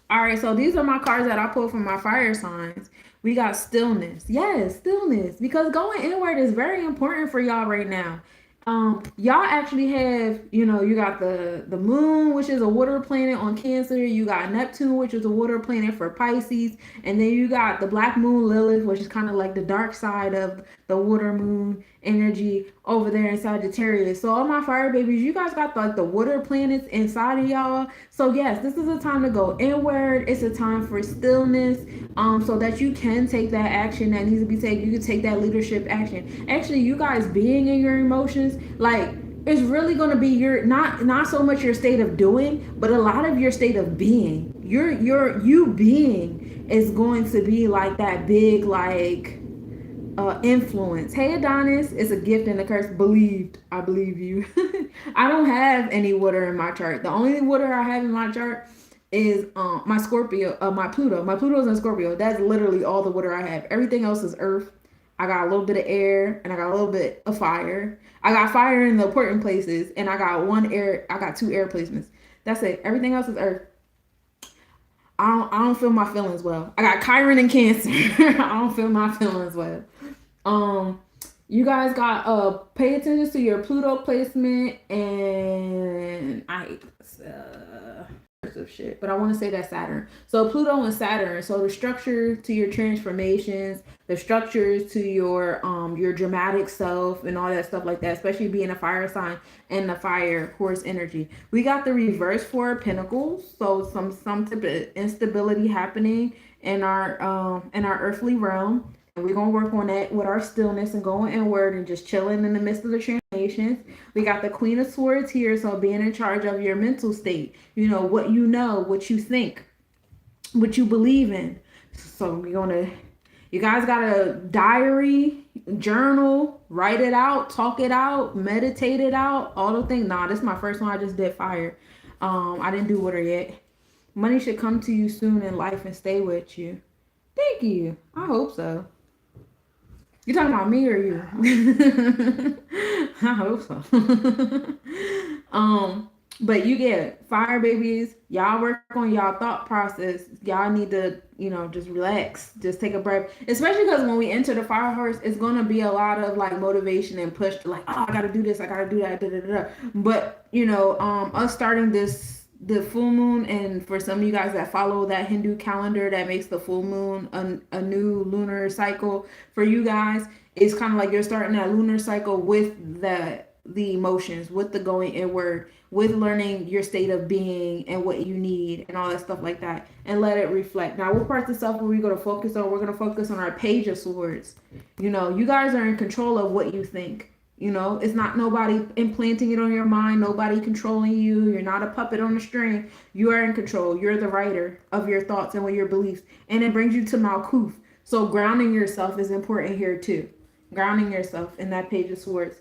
All right, so these are my cards that I pulled from my fire signs. We got stillness. Yes, stillness. Because going inward is very important for y'all right now. Y'all actually have, you got the moon, which is a water planet on Cancer. You got Neptune, which is a water planet for Pisces, and then you got the black moon Lilith, which is kind of like the dark side of the water moon energy over there in Sagittarius. So all my fire babies, you guys got like the water planets inside of y'all. So yes, this is a time to go inward. It's a time for stillness, so that you can take that action that needs to be taken. You can take that leadership action. Actually, you guys being in your emotions, like it's really going to be your not so much your state of doing, but a lot of your state of being. You being is going to be like that big like influence. Hey Adonis, it's a gift and a curse. Believed, I believe you. I don't have any water in my chart. The only water I have in my chart is my Scorpio, my Pluto. My Pluto's in Scorpio. That's literally all the water I have. Everything else is earth. I got a little bit of air and I got a little bit of fire. I got fire in the important places and I got two air placements. That's it. Everything else is earth. I don't feel my feelings well. I got Chiron and Cancer. I don't feel my feelings well. Um, you guys got pay attention to your Pluto placement, and I hate this of shit, but I want to say that Saturn. So Pluto and Saturn. So the structure to your transformations, the structures to your dramatic self and all that stuff like that, especially being a fire sign and the fire horse energy. We got the reverse Four of Pentacles. So some type of instability happening in our earthly realm. And we're gonna work on that with our stillness and going inward and just chilling in the midst of the transformations. We got the Queen of Swords here, so being in charge of your mental state. What what you think, what you believe in. So you guys got a diary, journal, write it out, talk it out, meditate it out, all the things. Nah, this is my first one. I just did fire. I didn't do water yet. Money should come to you soon in life and stay with you. Thank you. I hope so. You talking about me or you? I hope so. But you get fire babies. Y'all work on y'all thought process. Y'all need to, just relax, just take a breath. Especially because when we enter the fire horse, it's gonna be a lot of like motivation and push to like, oh, I gotta do this, I gotta do that, da da da. But us starting the full moon, and for some of you guys that follow that Hindu calendar that makes the full moon a new lunar cycle, for you guys it's kind of like you're starting that lunar cycle with the emotions, with the going inward, with learning your state of being and what you need and all that stuff like that, and let it reflect. Now, what parts of stuff are we going to focus on? We're going to focus on our Page of Swords. You guys are in control of what you think. It's not nobody implanting it on your mind, nobody controlling you. You're not a puppet on a string. You are in control. You're the writer of your thoughts and with your beliefs. And it brings you to Malkuth. So grounding yourself is important here too. Grounding yourself in that Page of Swords.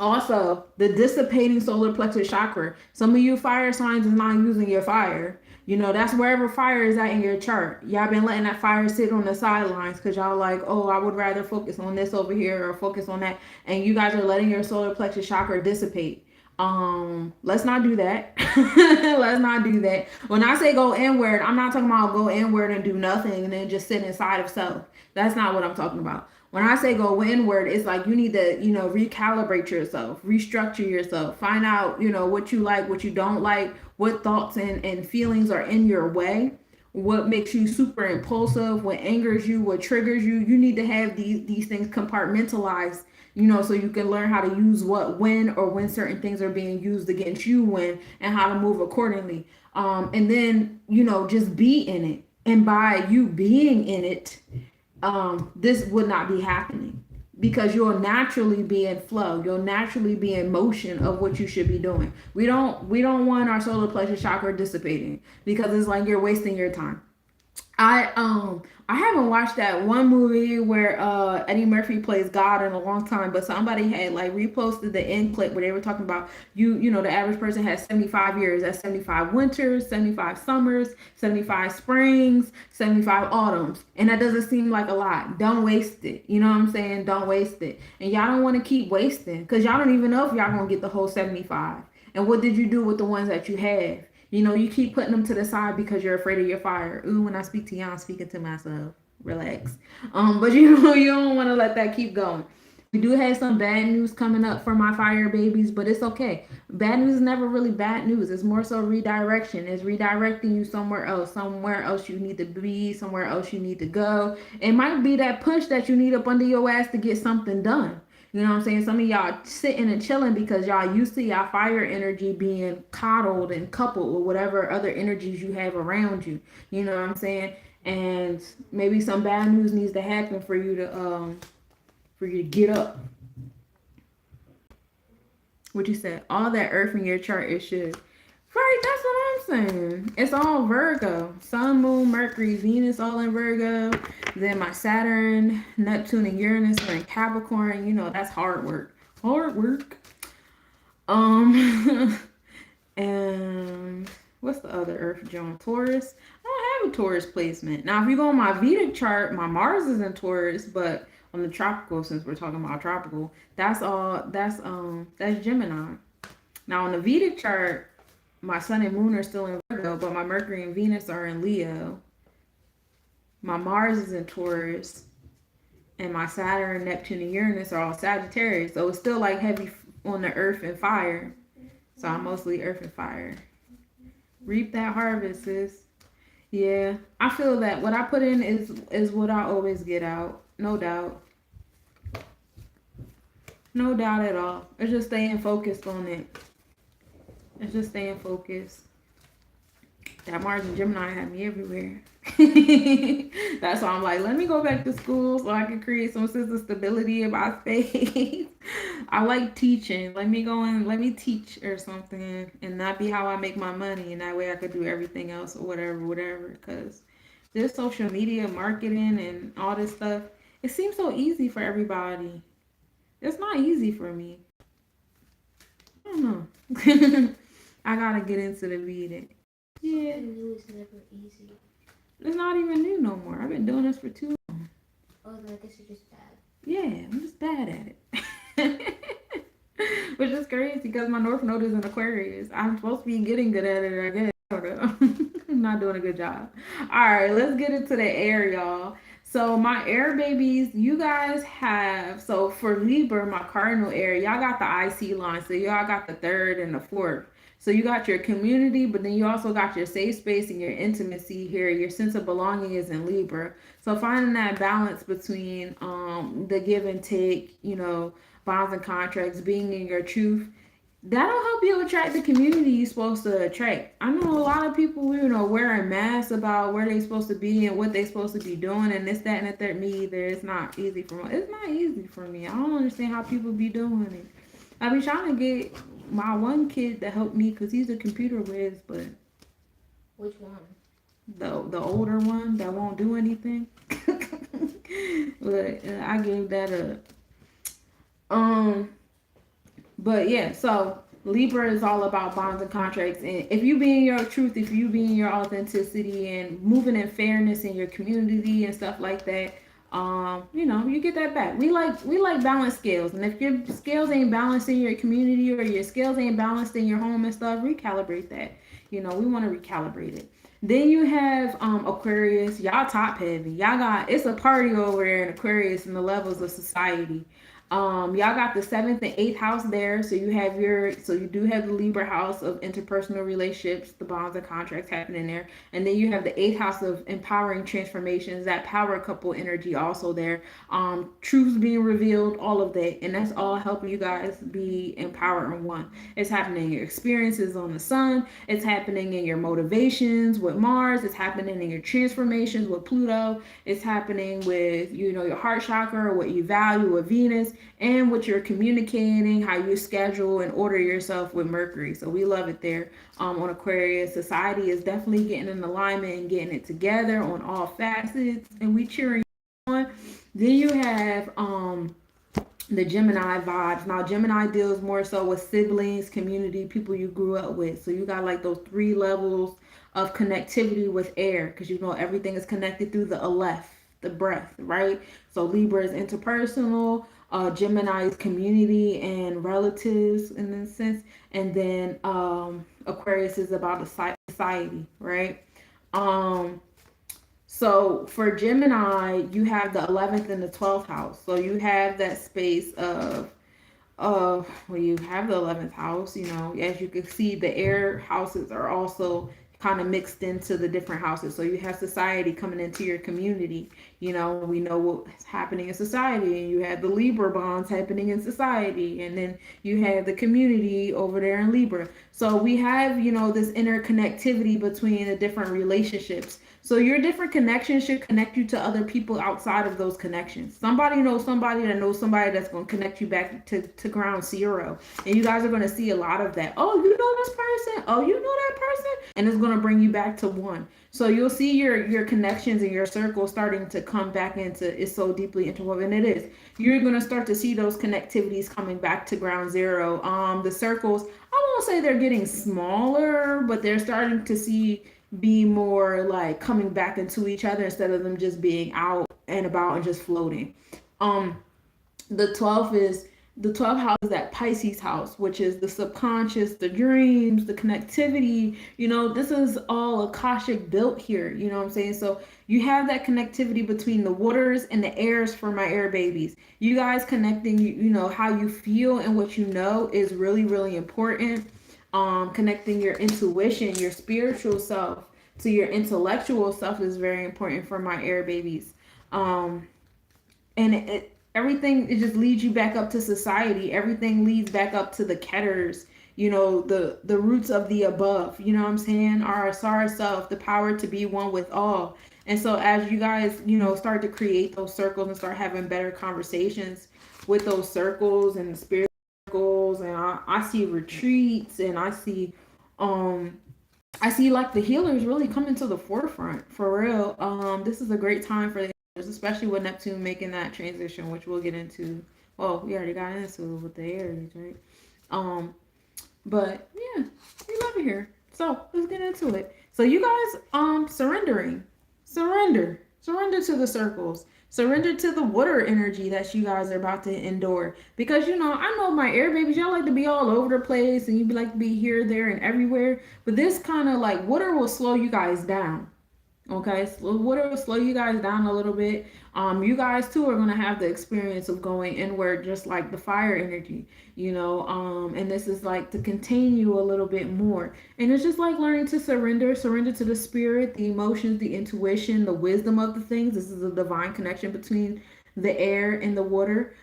Also, the dissipating solar plexus chakra. Some of you fire signs is not using your fire. That's wherever fire is at in your chart. Y'all been letting that fire sit on the sidelines because y'all like, oh, I would rather focus on this over here or focus on that. And you guys are letting your solar plexus chakra dissipate. Let's not do that. Let's not do that. When I say go inward, I'm not talking about go inward and do nothing and then just sit inside of self. That's not what I'm talking about. When I say go inward, it's like you need to, recalibrate yourself, restructure yourself, find out, what you like, what you don't like, what thoughts and feelings are in your way, what makes you super impulsive, what angers you, what triggers you. You need to have these things compartmentalized, so you can learn how to use what, when certain things are being used against you when, and how to move accordingly. And then, just be in it. And by you being in it, this would not be happening because you'll naturally be in flow. You'll naturally be in motion of what you should be doing. We don't want our solar plexus chakra dissipating because it's like you're wasting your time. I haven't watched that one movie where Eddie Murphy plays God in a long time, but somebody had like reposted the end clip where they were talking about you know the average person has 75 years. That's 75 winters, 75 summers, 75 springs, 75 autumns. And that doesn't seem like a lot. Don't waste it. You know what I'm saying? Don't waste it. And y'all don't want to keep wasting cuz y'all don't even know if y'all going to get the whole 75. And what did you do with the ones that you have? You know, you keep putting them to the side because you're afraid of your fire. Ooh, when I speak to y'all, I'm speaking to myself. Relax. But you know, you don't want to let that keep going. We do have some bad news coming up for my fire babies, but it's okay. Bad news is never really bad news. It's more so redirection. It's redirecting you somewhere else you need to be, somewhere else you need to go. It might be that push that you need up under your ass to get something done. You know what I'm saying? Some of y'all sitting and chilling because y'all used to y'all fire energy being coddled and coupled with whatever other energies you have around you. You know what I'm saying? And maybe some bad news needs to happen for you to get up. What you said? All that earth in your chart is shit. Right, that's what I'm saying. It's all Virgo. Sun, Moon, Mercury, Venus all in Virgo. Then my Saturn, Neptune, and Uranus are in Capricorn. You know, that's hard work. Hard work. Um and what's the other Earth John? Taurus. I don't have a Taurus placement. Now if you go on my Vedic chart, my Mars is in Taurus, but on the tropical, since we're talking about tropical, that's Gemini. Now on the Vedic chart, my sun and moon are still in Virgo, but my Mercury and Venus are in Leo. My Mars is in Taurus, and my Saturn, Neptune, and Uranus are all Sagittarius. So it's still like heavy on the earth and fire. So I'm mostly earth and fire. Reap that harvest, sis. Yeah, I feel that what I put in is what I always get out. No doubt. No doubt at all. It's just staying focused on it. It's just staying focused. That Mars and Gemini had me everywhere. That's why I'm like, let me go back to school so I can create some sense of stability in my space. I like teaching. Let me go and let me teach or something and not be how I make my money. And that way I could do everything else or whatever. Because this social media marketing and all this stuff, it seems so easy for everybody. It's not easy for me. I don't know. I gotta get into the reading. Yeah. New is never easy. It's not even new no more. I've been doing this for too long. Oh, then I guess you're just bad. Yeah, I'm just bad at it. Which is crazy because my North Node is in Aquarius. I'm supposed to be getting good at it, I guess. I'm not doing a good job. All right, let's get into the air, y'all. So my air babies, you guys have, so for Libra, my cardinal air, y'all got the IC line. So y'all got the third and the fourth. So you got your community, but then you also got your safe space and your intimacy here. Your sense of belonging is in Libra. So finding that balance between the give and take, you know, bonds and contracts, being in your truth, that'll help you attract the community you're supposed to attract. I know a lot of people, you know, wearing masks about where they're supposed to be and what they're supposed to be doing and this, that, and the third. Me either. It's not easy for me. It's not easy for me. I don't understand how people be doing it. I be trying to get my one kid to help me because he's a computer whiz, but which one? The older one that won't do anything. But I gave that up. But yeah, so Libra is all about bonds and contracts, and if you be in your truth, if you be in your authenticity and moving in fairness in your community and stuff like that, you know, you get that back. We like balanced scales, and if your scales ain't balanced in your community or your scales ain't balanced in your home and stuff, recalibrate that. You know, we want to recalibrate it. Then you have Aquarius. Y'all top heavy. Y'all got, it's a party over there in Aquarius in the levels of society. Y'all got the 7th and 8th house there, so you do have the Libra house of interpersonal relationships, the bonds and contracts happening there, and then you have the 8th house of empowering transformations, that power couple energy also there, truths being revealed, all of that, and that's all helping you guys be empowered in one. It's happening in your experiences on the sun, it's happening in your motivations with Mars, it's happening in your transformations with Pluto, it's happening with, you know, your heart chakra, what you value with Venus. and what you're communicating, how you schedule and order yourself with Mercury. So we love it there. On Aquarius, society is definitely getting in alignment and getting it together on all facets, and we cheering on. Then you have the Gemini vibes. Now, Gemini deals more so with siblings, community, people you grew up with. So you got like those three levels of connectivity with air, because you know everything is connected through the Aleph, the breath, right? So Libra is interpersonal, Gemini is community and relatives in a sense, and then Aquarius is about a society, right? Um, so for Gemini, you have the 11th and the 12th house. So you have that space of well, you have the 11th house, you know, as you can see, the air houses are also kind of mixed into the different houses. So you have society coming into your community. You know, we know what's happening in society, and you have the Libra bonds happening in society, and then you have the community over there in Libra. So we have, you know, this interconnectivity between the different relationships. So your different connections should connect you to other people outside of those connections. Somebody knows somebody that knows somebody that's going to connect you back to ground zero. And you guys are going to see a lot of that. Oh, you know this person? Oh, you know that person? And it's going to bring you back to one. So you'll see your connections and your circle starting to come back into, it's so deeply interwoven. It is. You're going to start to see those connectivities coming back to ground zero. The circles, I won't say they're getting smaller, but they're starting to see be more like coming back into each other instead of them just being out and about and just floating. Um, the 12th is the 12th house is that Pisces house, which is the subconscious, the dreams, the connectivity. You know, this is all Akashic built here. You know what I'm saying? So you have that connectivity between the waters and the airs for my air babies. You guys connecting, you know, how you feel and what you know is really, really important. Connecting your intuition, your spiritual self to your intellectual self is very important for my air babies. Um, and everything, it just leads you back up to society. Everything leads back up to the Ketters, you know, the roots of the above, you know what I'm saying, our Asara self, the power to be one with all. And so as you guys, you know, start to create those circles and start having better conversations with those circles and the spirit circles, and I see retreats, and um I see like the healers really coming to the forefront for real. This is a great time for the healers, especially with Neptune making that transition, which we'll get into. Well, we already got into with the Aries, right? Um, but yeah, we love it here. So let's get into it. So you guys, surrendering, surrender to the circles. Surrender to the water energy that you guys are about to endure. Because, you know, I know my air babies, y'all like to be all over the place and you be like to be here, there, and everywhere. But this kind of like water will slow you guys down. Okay, so water will slow you guys down a little bit. You guys too are gonna have the experience of going inward, just like the fire energy, you know. And this is like to contain you a little bit more, and it's just like learning to surrender to the spirit, the emotions, the intuition, the wisdom of the things. This is a divine connection between the air and the water.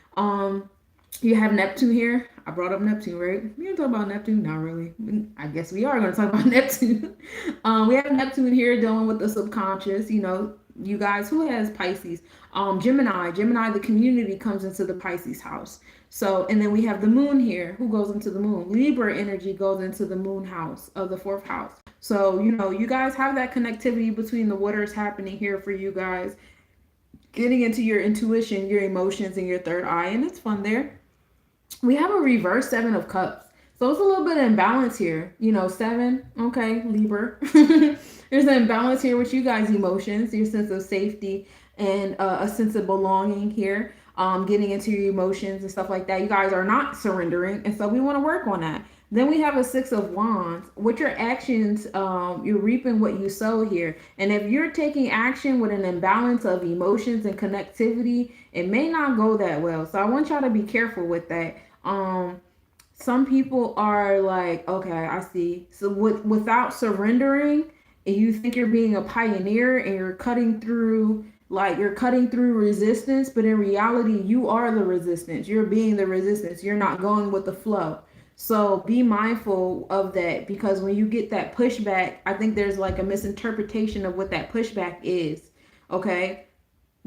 You have Neptune here. I brought up Neptune, right? We didn't talk about Neptune. Not really. I guess we are going to talk about Neptune. We have Neptune here dealing with the subconscious. You know, you guys, who has Pisces? Gemini, the community comes into the Pisces house. So, and then we have the moon here. Who goes into the moon? Libra energy goes into the moon house of the fourth house. So, you know, you guys have that connectivity between the waters happening here for you guys, getting into your intuition, your emotions, and your third eye. And it's fun there. We have a reverse seven of cups, so it's a little bit of imbalance here, you know. Seven, okay, Libra. There's an imbalance here with you guys' emotions, your sense of safety, and a sense of belonging here. Getting into your emotions and stuff like that, you guys are not surrendering, and so we want to work on that. Then we have a six of wands. With your actions, you're reaping what you sow here. And if you're taking action with an imbalance of emotions and connectivity, it may not go that well. So I want y'all to be careful with that. Some people are like, okay, I see. So without surrendering, and you think you're being a pioneer and you're cutting through, like you're cutting through resistance, but in reality, you are the resistance. You're being the resistance. You're not going with the flow. So be mindful of that, because when you get that pushback, I think there's like a misinterpretation of what that pushback is. Okay?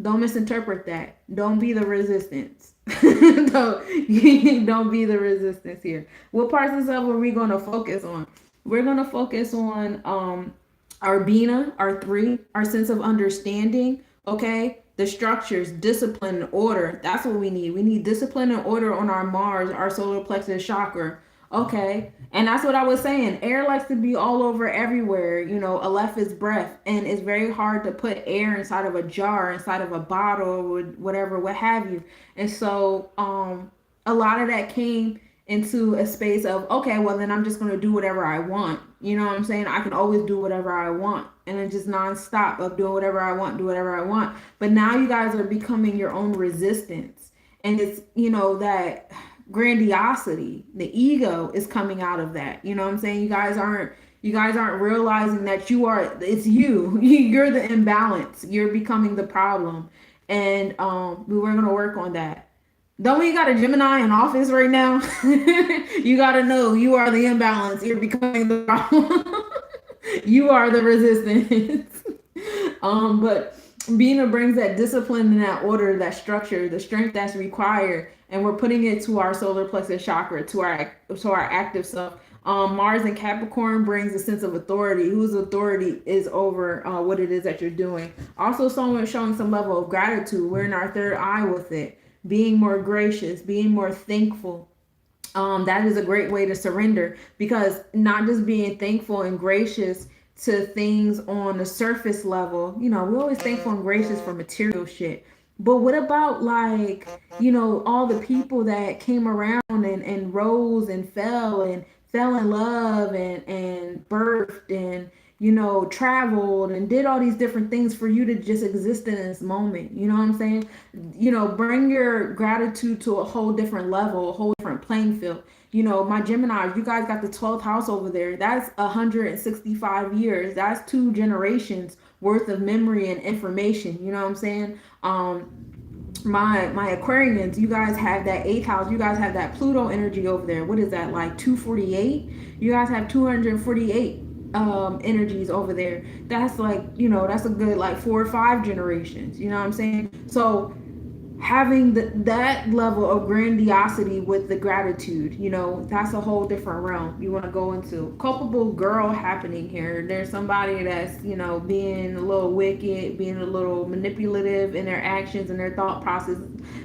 Don't misinterpret that. Don't be the resistance. Don't be the resistance here. What parts of self are we going to focus on? We're going to focus on our Bina, our three, our sense of understanding, okay? The structures, discipline, and order. That's what we need. We need discipline and order on our Mars, our solar plexus chakra. Okay. And that's what I was saying. Air likes to be all over everywhere. You know, Aleph is breath. And it's very hard to put air inside of a jar, inside of a bottle, or whatever, what have you. And so a lot of that came into a space of, okay, well, then I'm just going to do whatever I want. You know what I'm saying? I can always do whatever I want. And then just nonstop of doing whatever I want, do whatever I want. But now you guys are becoming your own resistance. And it's, you know, that grandiosity, the ego is coming out of that. You know what I'm saying? You guys aren't realizing that it's you. You're the imbalance. You're becoming the problem. And we were gonna work on that. Don't we got a Gemini in office right now? You gotta know you are the imbalance. You're becoming the problem. You are the resistance. But Bina brings that discipline and that order, that structure, the strength that's required, and we're putting it to our solar plexus chakra, to our active self. Mars and Capricorn brings a sense of authority. Whose authority is over what it is that you're doing. Also, someone showing some level of gratitude. We're in our third eye with it. Being more gracious, being more thankful. That is a great way to surrender, because not just being thankful and gracious to things on the surface level. You know, we're always thankful and gracious for material shit. But what about, like, you know, all the people that came around and rose and fell in love and birthed and, you know, traveled and did all these different things for you to just exist in this moment. You know what I'm saying? You know, bring your gratitude to a whole different level, a whole different playing field. You know, my Gemini, you guys got the 12th house over there. That's 165 years. That's 2 generations worth of memory and information. You know what I'm saying? My Aquarians, you guys have that 8th house. You guys have that Pluto energy over there. What is that, like 248? You guys have 248 energies over there. That's like, you know, that's a good like 4 or 5 generations. You know what I'm saying? So having that level of grandiosity with the gratitude, you know, that's a whole different realm you want to go into. Culpable girl happening here. There's somebody that's, you know, being a little wicked, being a little manipulative in their actions and their thought process.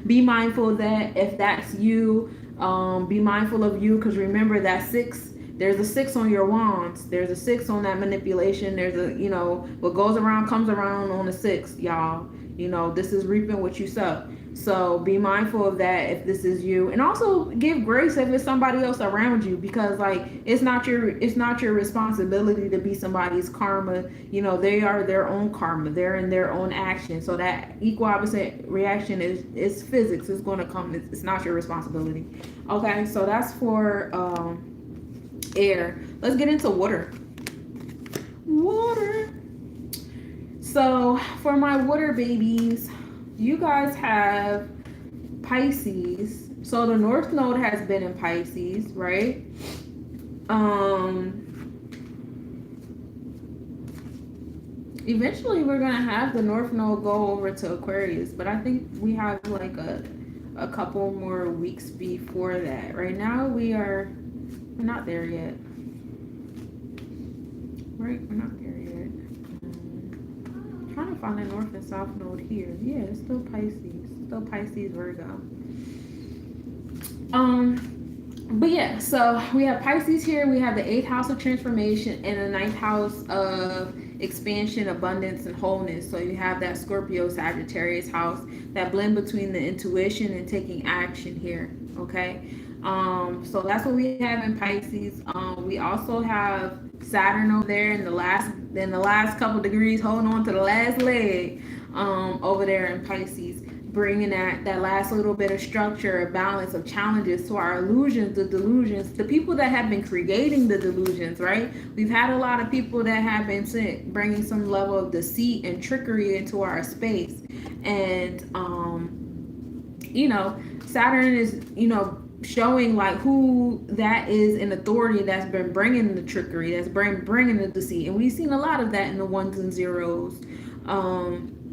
Be mindful of that. If that's you, be mindful of you, because remember that 6, there's a 6 on your wands. There's a 6 on that manipulation. There's a, you know, what goes around comes around on the 6, y'all. You know, this is reaping what you sow. So be mindful of that if this is you, and also give grace if it's somebody else around you, because like it's not your responsibility to be somebody's karma. You know, they are their own karma. They're in their own action. So that equal opposite reaction is physics. It's going to come. It's not your responsibility. Okay, so that's for air. Let's get into water. Water. So for my water babies, you guys have Pisces. So the North Node has been in Pisces, right? Eventually we're gonna have the North Node go over to Aquarius, but I think we have like a couple more weeks before that. Right now we're not there yet. Right, we're not there yet. Trying to find the North and South Node here. Yeah, it's still Pisces. Still Pisces Virgo. But yeah, so we have Pisces here. We have the 8th house of transformation and the 9th house of expansion, abundance, and wholeness. So you have that Scorpio Sagittarius house, that blend between the intuition and taking action here. Okay. So that's what we have in Pisces. We also have Saturn over there in the last couple degrees, holding on to the last leg over there in Pisces, bringing that last little bit of structure, a balance of challenges to our illusions, the delusions, the people that have been creating the delusions, right? We've had a lot of people that have been bringing some level of deceit and trickery into our space. And, you know, Saturn is, you know, showing like who that is in authority that's been bringing the trickery, that's bringing the deceit. And we've seen a lot of that in the 1s and 0s.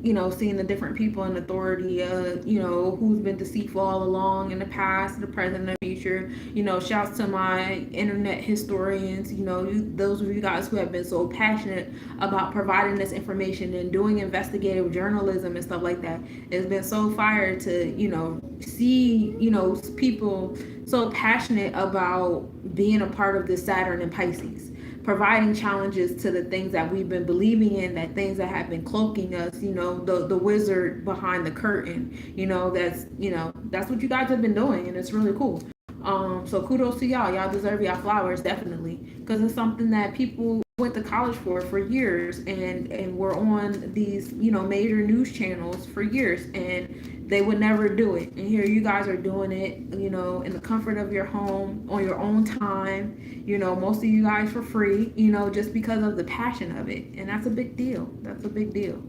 seeing the different people in authority, who's been deceitful all along in the past, the present, and the future. Shouts to my internet historians, those of you guys who have been so passionate about providing this information and doing investigative journalism and stuff like that. It's been so fire to, see, people so passionate about being a part of this Saturn and Pisces, providing challenges to the things that we've been believing in, that things that have been cloaking us, the wizard behind the curtain, that's what you guys have been doing, and it's really cool. So kudos to y'all. Y'all deserve y'all flowers, definitely, because it's something that people went to college for years, and were on these major news channels for years, and they would never do it. And here you guys are doing it, in the comfort of your home on your own time. Most of you guys for free. Just because of the passion of it, and that's a big deal. That's a big deal.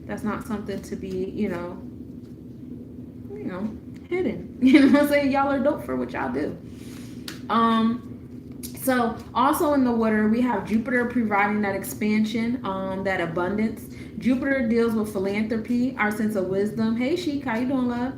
That's not something to be hidden. What I'm saying? Y'all are dope for what y'all do. So also in the water, we have Jupiter providing that expansion, that abundance. Jupiter deals with philanthropy, our sense of wisdom. Hey, Sheik, how you doing, love?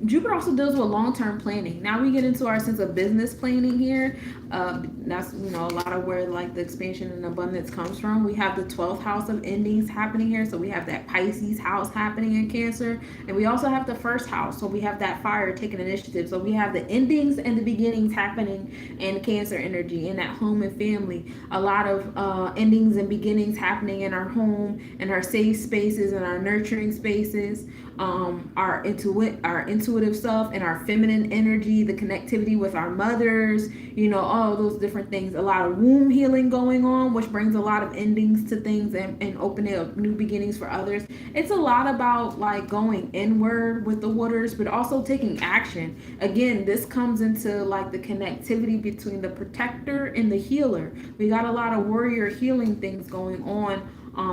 Jupiter also deals with long-term planning. Now we get into our sense of business planning here. That's a lot of where like the expansion and abundance comes from. We have the 12th house of endings happening here, so we have that Pisces house happening in Cancer, and we also have the first house, so we have that fire taking initiative. So we have the endings and the beginnings happening in Cancer energy, in that home and family. A lot of endings and beginnings happening in our home, in our safe spaces, and our nurturing spaces. Our intuitive self, and our feminine energy, the connectivity with our mothers, all those different things. A lot of womb healing going on, which brings a lot of endings to things, and opening up new beginnings for others. It's a lot about like going inward with the waters, but also taking action. Again, this comes into like the connectivity between the protector and the healer. We got a lot of warrior healing things going on.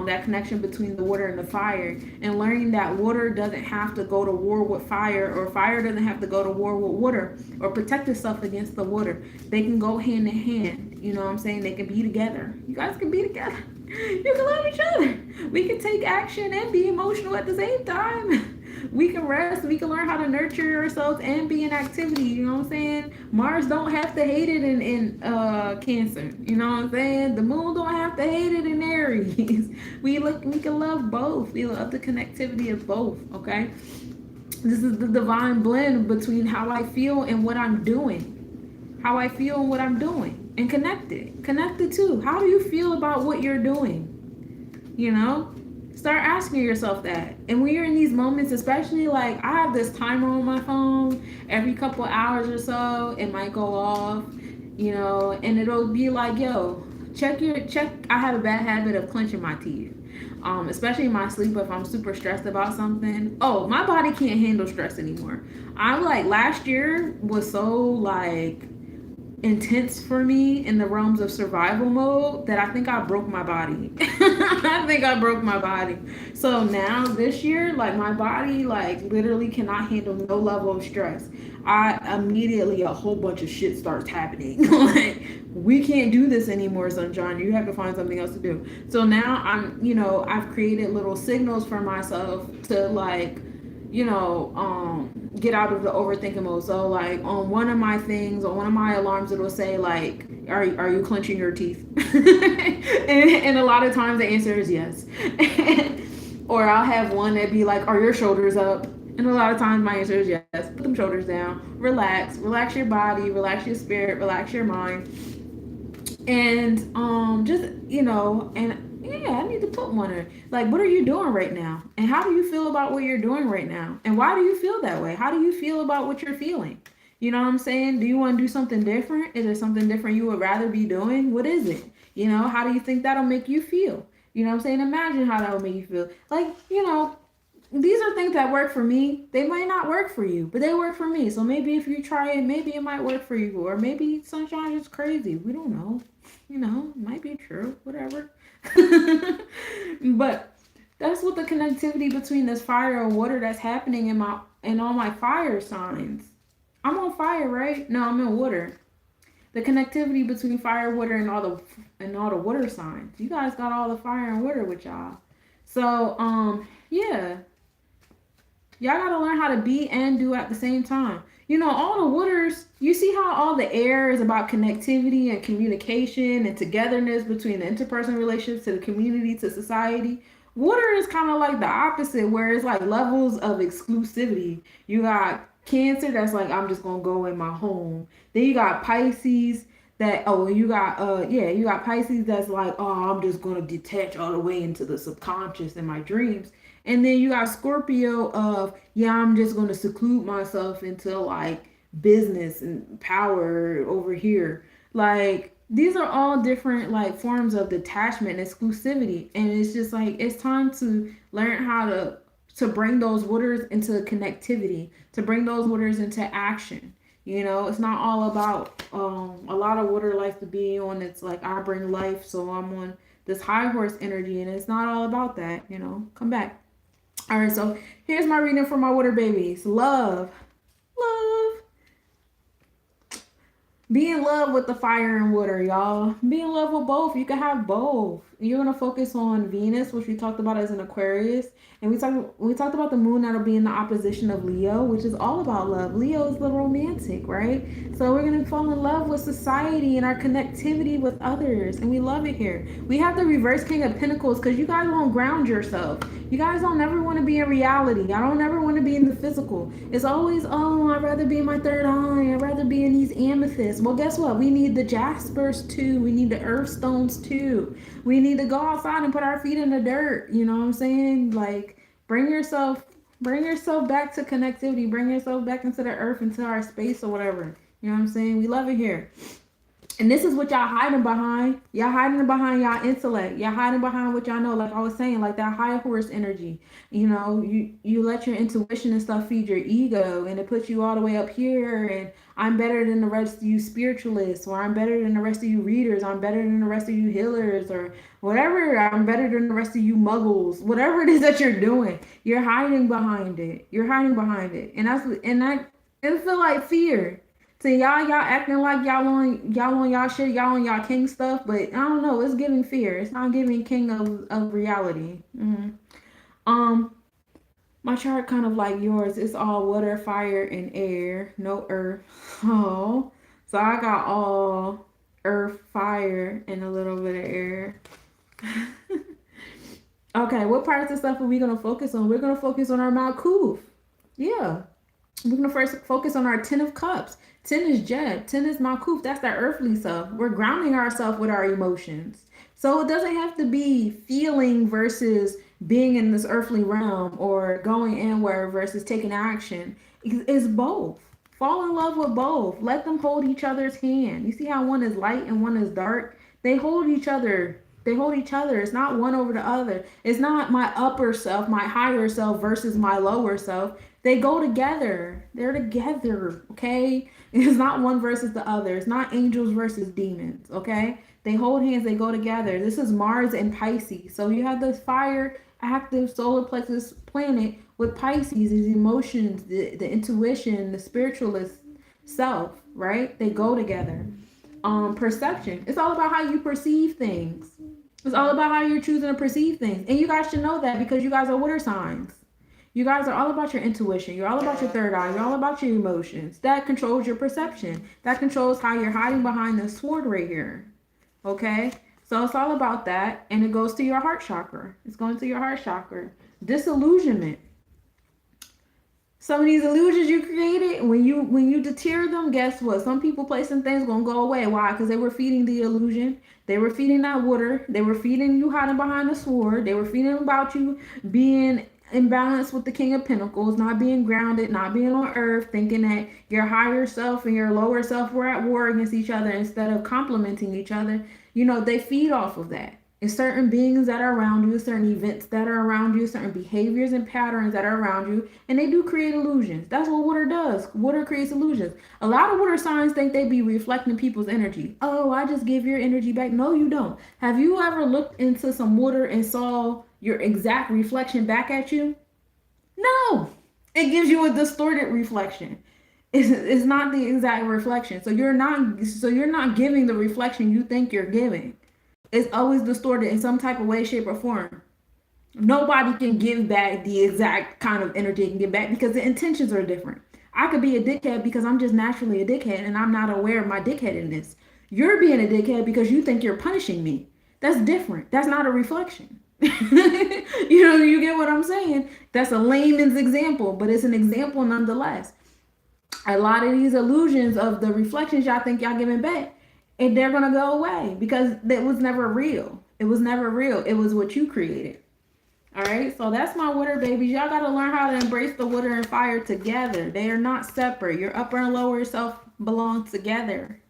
That connection between the water and the fire, and learning that water doesn't have to go to war with fire, or fire doesn't have to go to war with water, or protect itself against the water. They can go hand in hand. You know what I'm saying? They can be together. You guys can be together. You can love each other. We can take action and be emotional at the same time. We can rest. We can learn how to nurture ourselves and be in activity. You know what I'm saying? Mars don't have to hate it in Cancer. You know what I'm saying? The moon don't have to hate it in Aries. We can love both. We love the connectivity of both. Okay. This is the divine blend between how I feel and what I'm doing. How I feel and what I'm doing. And connected too. How do you feel about what you're doing? Start asking yourself that. And when you're in these moments, especially like I have this timer on my phone, every couple hours or so it might go off, and it'll be like, yo, check. I have a bad habit of clenching my teeth, especially in my sleep. If I'm super stressed about something, my body can't handle stress anymore. I'm like, last year was so like intense for me in the realms of survival mode that I think I broke my body. I think I broke my body. So now this year, like my body like literally cannot handle no level of stress. I immediately, a whole bunch of shit starts happening. Like, we can't do this anymore, Sunshine. You have to find something else to do. So now I've created little signals for myself to like, get out of the overthinking mode. So like on one of my things, on one of my alarms, it'll say like, are you clenching your teeth? and a lot of times the answer is yes. Or I'll have one that be like, are your shoulders up? And a lot of times my answer is yes. Put them shoulders down. Relax your body, relax your spirit, relax your mind. And just and yeah, I need to put one in. Like, what are you doing right now? And how do you feel about what you're doing right now? And why do you feel that way? How do you feel about what you're feeling? You know what I'm saying? Do you want to do something different? Is there something different you would rather be doing? What is it? How do you think that'll make you feel? You know what I'm saying? Imagine how that would make you feel. Like, these are things that work for me. They might not work for you, but they work for me. So maybe if you try it, maybe it might work for you. Or maybe Sunshine is crazy. We don't know. It might be true. Whatever. But that's what the connectivity between this fire and water that's happening in all my fire signs. I'm on fire, right? No, I'm in water. The connectivity between fire, water, and all the water signs. You guys got all the fire and water with y'all. So, yeah, y'all gotta learn how to be and do at the same time. You know, all the waters, you see how all the air is about connectivity and communication and togetherness between the interpersonal relationships to the community to society. Water is kind of like the opposite, where it's like levels of exclusivity. You got Cancer that's like, I'm just gonna go in my home. Then you got Pisces that, oh, you got you got Pisces that's like, oh, I'm just gonna detach all the way into the subconscious in my dreams. And then you got Scorpio of, yeah, I'm just going to seclude myself into like business and power over here. Like, these are all different like forms of detachment and exclusivity. And it's just like, it's time to learn how to bring those waters into connectivity, to bring those waters into action. You know, it's not all about a lot of water life to be on. It's like, I bring life, so I'm on this high horse energy, and it's not all about that. You know, come back. All right, so here's my reading for my water babies. Love. Love. Be in love with the fire and water, y'all. Be in love with both. You can have both. You're gonna focus on Venus, which we talked about as an Aquarius, and we talked about the moon that'll be in the opposition of Leo, which is all about love. Leo is the romantic, right? So we're gonna fall in love with society and our connectivity with others, and we love it here. We have the reverse King of Pentacles because you guys don't ground yourself. You guys don't ever want to be in reality. I don't ever want to be in the physical. It's always, oh, I'd rather be in my third eye. I'd rather be in these amethysts. Well, guess what? We need the jaspers too. We need the earth stones too. We need to go outside and put our feet in the dirt. You know what I'm saying? Like, bring yourself back to connectivity. Bring yourself back into the earth, into our space or whatever. You know what I'm saying? We love it here. And this is what y'all hiding behind. Y'all hiding behind y'all intellect. Y'all hiding behind what y'all know. Like I was saying, like that high horse energy. You know, you let your intuition and stuff feed your ego, and it puts you all the way up here. And I'm better than the rest of you spiritualists, or I'm better than the rest of you readers. I'm better than the rest of you healers, or whatever. I'm better than the rest of you muggles. Whatever it is that you're doing, you're hiding behind it. You're hiding behind it, and that it feel like fear. So y'all acting like y'all shit, y'all on y'all king stuff, but I don't know. It's giving fear. It's not giving king of reality. Um, my chart kind of like yours. It's all water, fire, and air. No earth. Oh, so I got all earth, fire, and a little bit of air. Okay, what parts of stuff are we gonna focus on? We're gonna focus on our Malkuth. Yeah. We're gonna first focus on our Ten of Cups. Ten is Jed. Ten is Malkuth. That's that earthly stuff. We're grounding ourselves with our emotions. So it doesn't have to be feeling versus being in this earthly realm or going inward versus taking action. It's both. Fall in love with both. Let them hold each other's hand. You see how one is light and one is dark? They hold each other. They hold each other. It's not one over the other. It's not my upper self, my higher self versus my lower self. They go together. They're together, okay? It's not one versus the other. It's not angels versus demons, okay? They hold hands, they go together. This is Mars and Pisces. So you have this fire active solar plexus planet with Pisces, these emotions, the intuition, the spiritualist self, right? They go together. Perception. It's all about how you perceive things. It's all about how you're choosing to perceive things. And you guys should know that because you guys are water signs. You guys are all about your intuition. You're all about your third eye. You're all about your emotions. That controls your perception. That controls how you're hiding behind this sword right here. Okay? So it's all about that. And it goes to your heart chakra. It's going to your heart chakra. Disillusionment. Some of these illusions you created, when you deter them, guess what? Some people, places, things gonna go away. Why? Because they were feeding the illusion. They were feeding that water. They were feeding you hiding behind the sword. They were feeding about you being imbalance with the King of Pentacles, not being grounded, not being on earth, thinking that your higher self and your lower self were at war against each other instead of complementing each other. You know, they feed off of that. It's certain beings that are around you, certain events that are around you, certain behaviors and patterns that are around you, and they do create illusions. That's what water does. Water creates illusions. A lot of water signs think they be reflecting people's energy. Oh, I just give your energy back. No, you don't. Have you ever looked into some water and saw your exact reflection back at you? No. It gives you a distorted reflection. It's not the exact reflection. So you're not giving the reflection you think you're giving. It's always distorted in some type of way, shape, or form. Nobody can give back the exact kind of energy they can give back because the intentions are different. I could be a dickhead because I'm just naturally a dickhead and I'm not aware of my dickheadedness. You're being a dickhead because you think you're punishing me. That's different. That's not a reflection. You get what I'm saying? That's a layman's example, but it's an example nonetheless. A lot of these illusions of the reflections y'all think y'all giving back, and they're gonna go away because it was never real. It was never real. It was what you created. All right, so that's my water babies. Y'all got to learn how to embrace the water and fire together. They are not separate. Your upper and lower self belong together.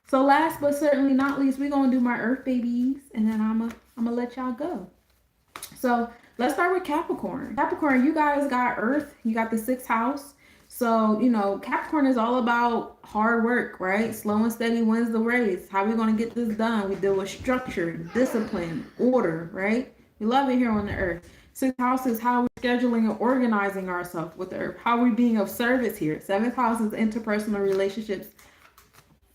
So last but certainly not least, we're gonna do my earth babies, and then I'm gonna let y'all go. So let's start with Capricorn. Capricorn, you guys got Earth, you got the sixth house. So, Capricorn is all about hard work, right? Slow and steady wins the race. How are we going to get this done? We deal with structure, discipline, order, right? We love it here on the Earth. Sixth house is how we're scheduling and organizing ourselves with the Earth. How are we being of service here? Seventh house is interpersonal relationships,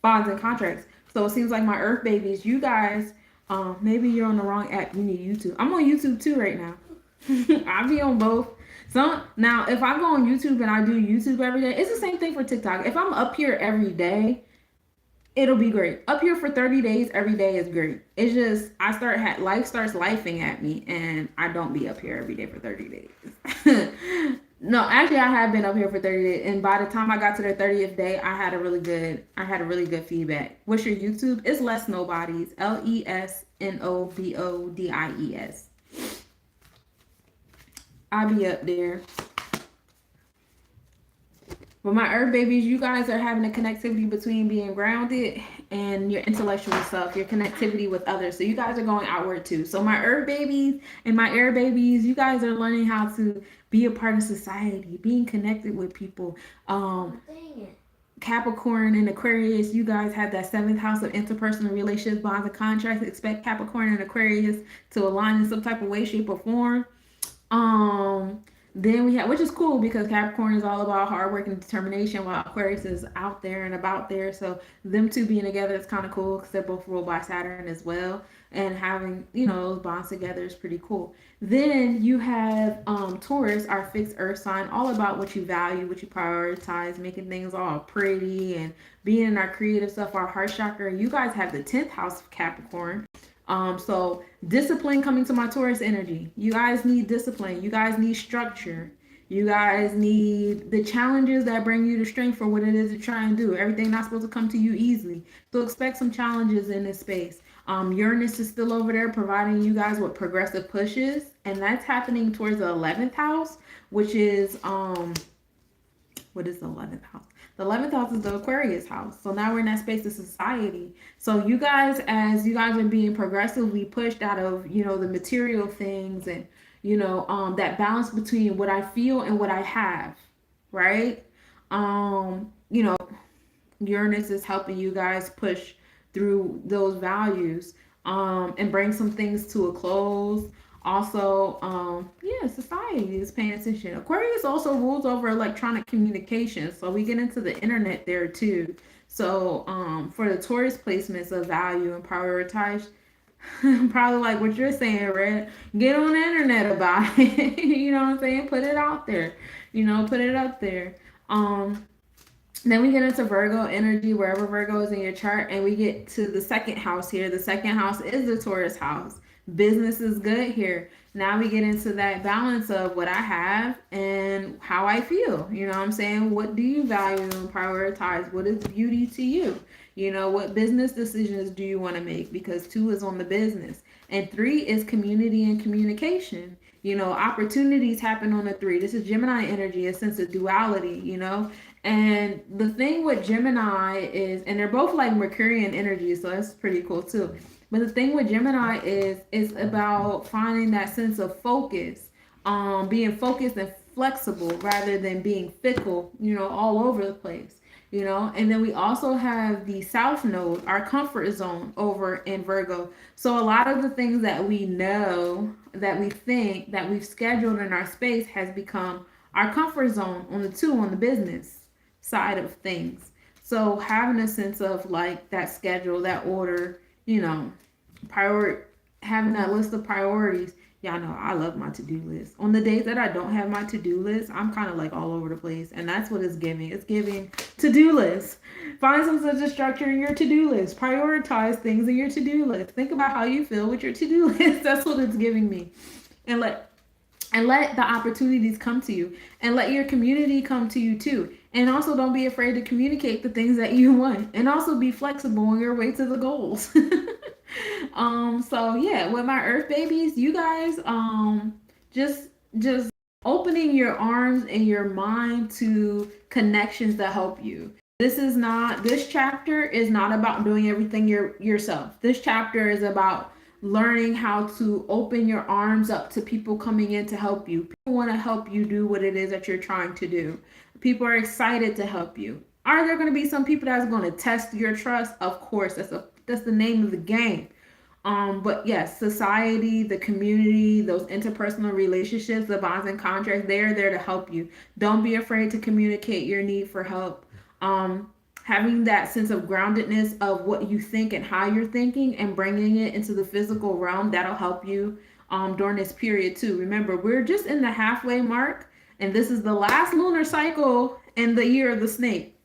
bonds, and contracts. So it seems like my Earth babies, you guys, maybe you're on the wrong app. You need YouTube. I'm on YouTube too right now. I be on both. So now, if I go on YouTube and I do YouTube every day, it's the same thing for TikTok. If I'm up here every day, it'll be great. Up here for 30 days every day is great. It's just life starts lifing at me, and I don't be up here every day for 30 days. No, actually, I have been up here for 30 days, and by the time I got to the 30th day, I had a really good feedback. What's your YouTube? It's Less Nobodies. LESNOBODIES. I'll be up there. But my earth babies, you guys are having a connectivity between being grounded and your intellectual self, your connectivity with others. So you guys are going outward too. So my earth babies and my air babies, you guys are learning how to be a part of society, being connected with people. Capricorn and Aquarius, you guys have that seventh house of interpersonal relationships, bonds, and contracts. Expect Capricorn and Aquarius to align in some type of way, shape, or form. Um, then we have, which is cool because Capricorn is all about hard work and determination, while Aquarius is out there and about there. So them two being together is kind of cool because they're both ruled by Saturn as well, and having those bonds together is pretty cool. Then you have Taurus, our fixed Earth sign, all about what you value, what you prioritize, making things all pretty and being in our creative stuff. Our heart chakra. You guys have the 10th house of Capricorn. So discipline coming to my Taurus energy. You guys need discipline. You guys need structure. You guys need the challenges that bring you to strength for what it is you're trying to do. Everything not supposed to come to you easily. So expect some challenges in this space. Uranus is still over there providing you guys with progressive pushes, and that's happening towards the 11th house, which is what is the 11th house? The 11th house is the Aquarius house. So now we're in that space of society. So you guys, as you guys are being progressively pushed out of, the material things and, that balance between what I feel and what I have, right? Um, you know, Uranus is helping you guys push through those values and bring some things to a close. Also, yeah, society is paying attention. Aquarius also rules over electronic communication, so we get into the internet there too. So, for the Taurus placements of value and prioritize, probably like what you're saying, Red. Get on the internet about it. You know what I'm saying? Put it out there. Put it up there. Then we get into Virgo energy, wherever Virgo is in your chart, and we get to the second house here. The second house is the Taurus house. Business is good here. Now we get into that balance of what I have and how I feel. You know what I'm saying? What do you value and prioritize? What is beauty to you? What business decisions do you want to make? Because 2 is on the business. And 3 is community and communication. Opportunities happen on the 3. This is Gemini energy, a sense of duality. And the thing with Gemini is, and they're both like Mercurian energy, so that's pretty cool too. But the thing with Gemini is it's about finding that sense of focus, being focused and flexible rather than being fickle, all over the place. And then we also have the South Node, our comfort zone over in Virgo. So a lot of the things that we know, that we think, that we've scheduled in our space has become our comfort zone on the 2, on the business side of things. So having a sense of like that schedule, that order, prior having that list of priorities, Y'all know I love my to-do list. On the days that I don't have my to-do list, I'm kind of like all over the place, and that's what it's giving. It's giving to-do list. Find some sense of structure in your to-do list. Prioritize things in your to-do list. Think about how you feel with your to-do list. That's what it's giving me. And let the opportunities come to you, and let your community come to you too. And also don't be afraid to communicate the things that you want, and also be flexible on your way to the goals. So yeah, with my earth babies, you guys just just opening your arms and your mind to connections that help you. This chapter is not about doing everything yourself. This chapter is about learning how to open your arms up to people coming in to help you. People want to help you do what it is that you're trying to do. People are excited to help you. Are there going to be some people that's going to test your trust? Of course, that's the name of the game. But yes, society, the community, those interpersonal relationships, the bonds and contracts, they are there to help you. Don't be afraid to communicate your need for help. Um, Having that sense of groundedness of what you think and how you're thinking, and bringing it into the physical realm, that'll help you during this period too. Remember, we're just in the halfway mark, and this is the last lunar cycle in the year of the snake.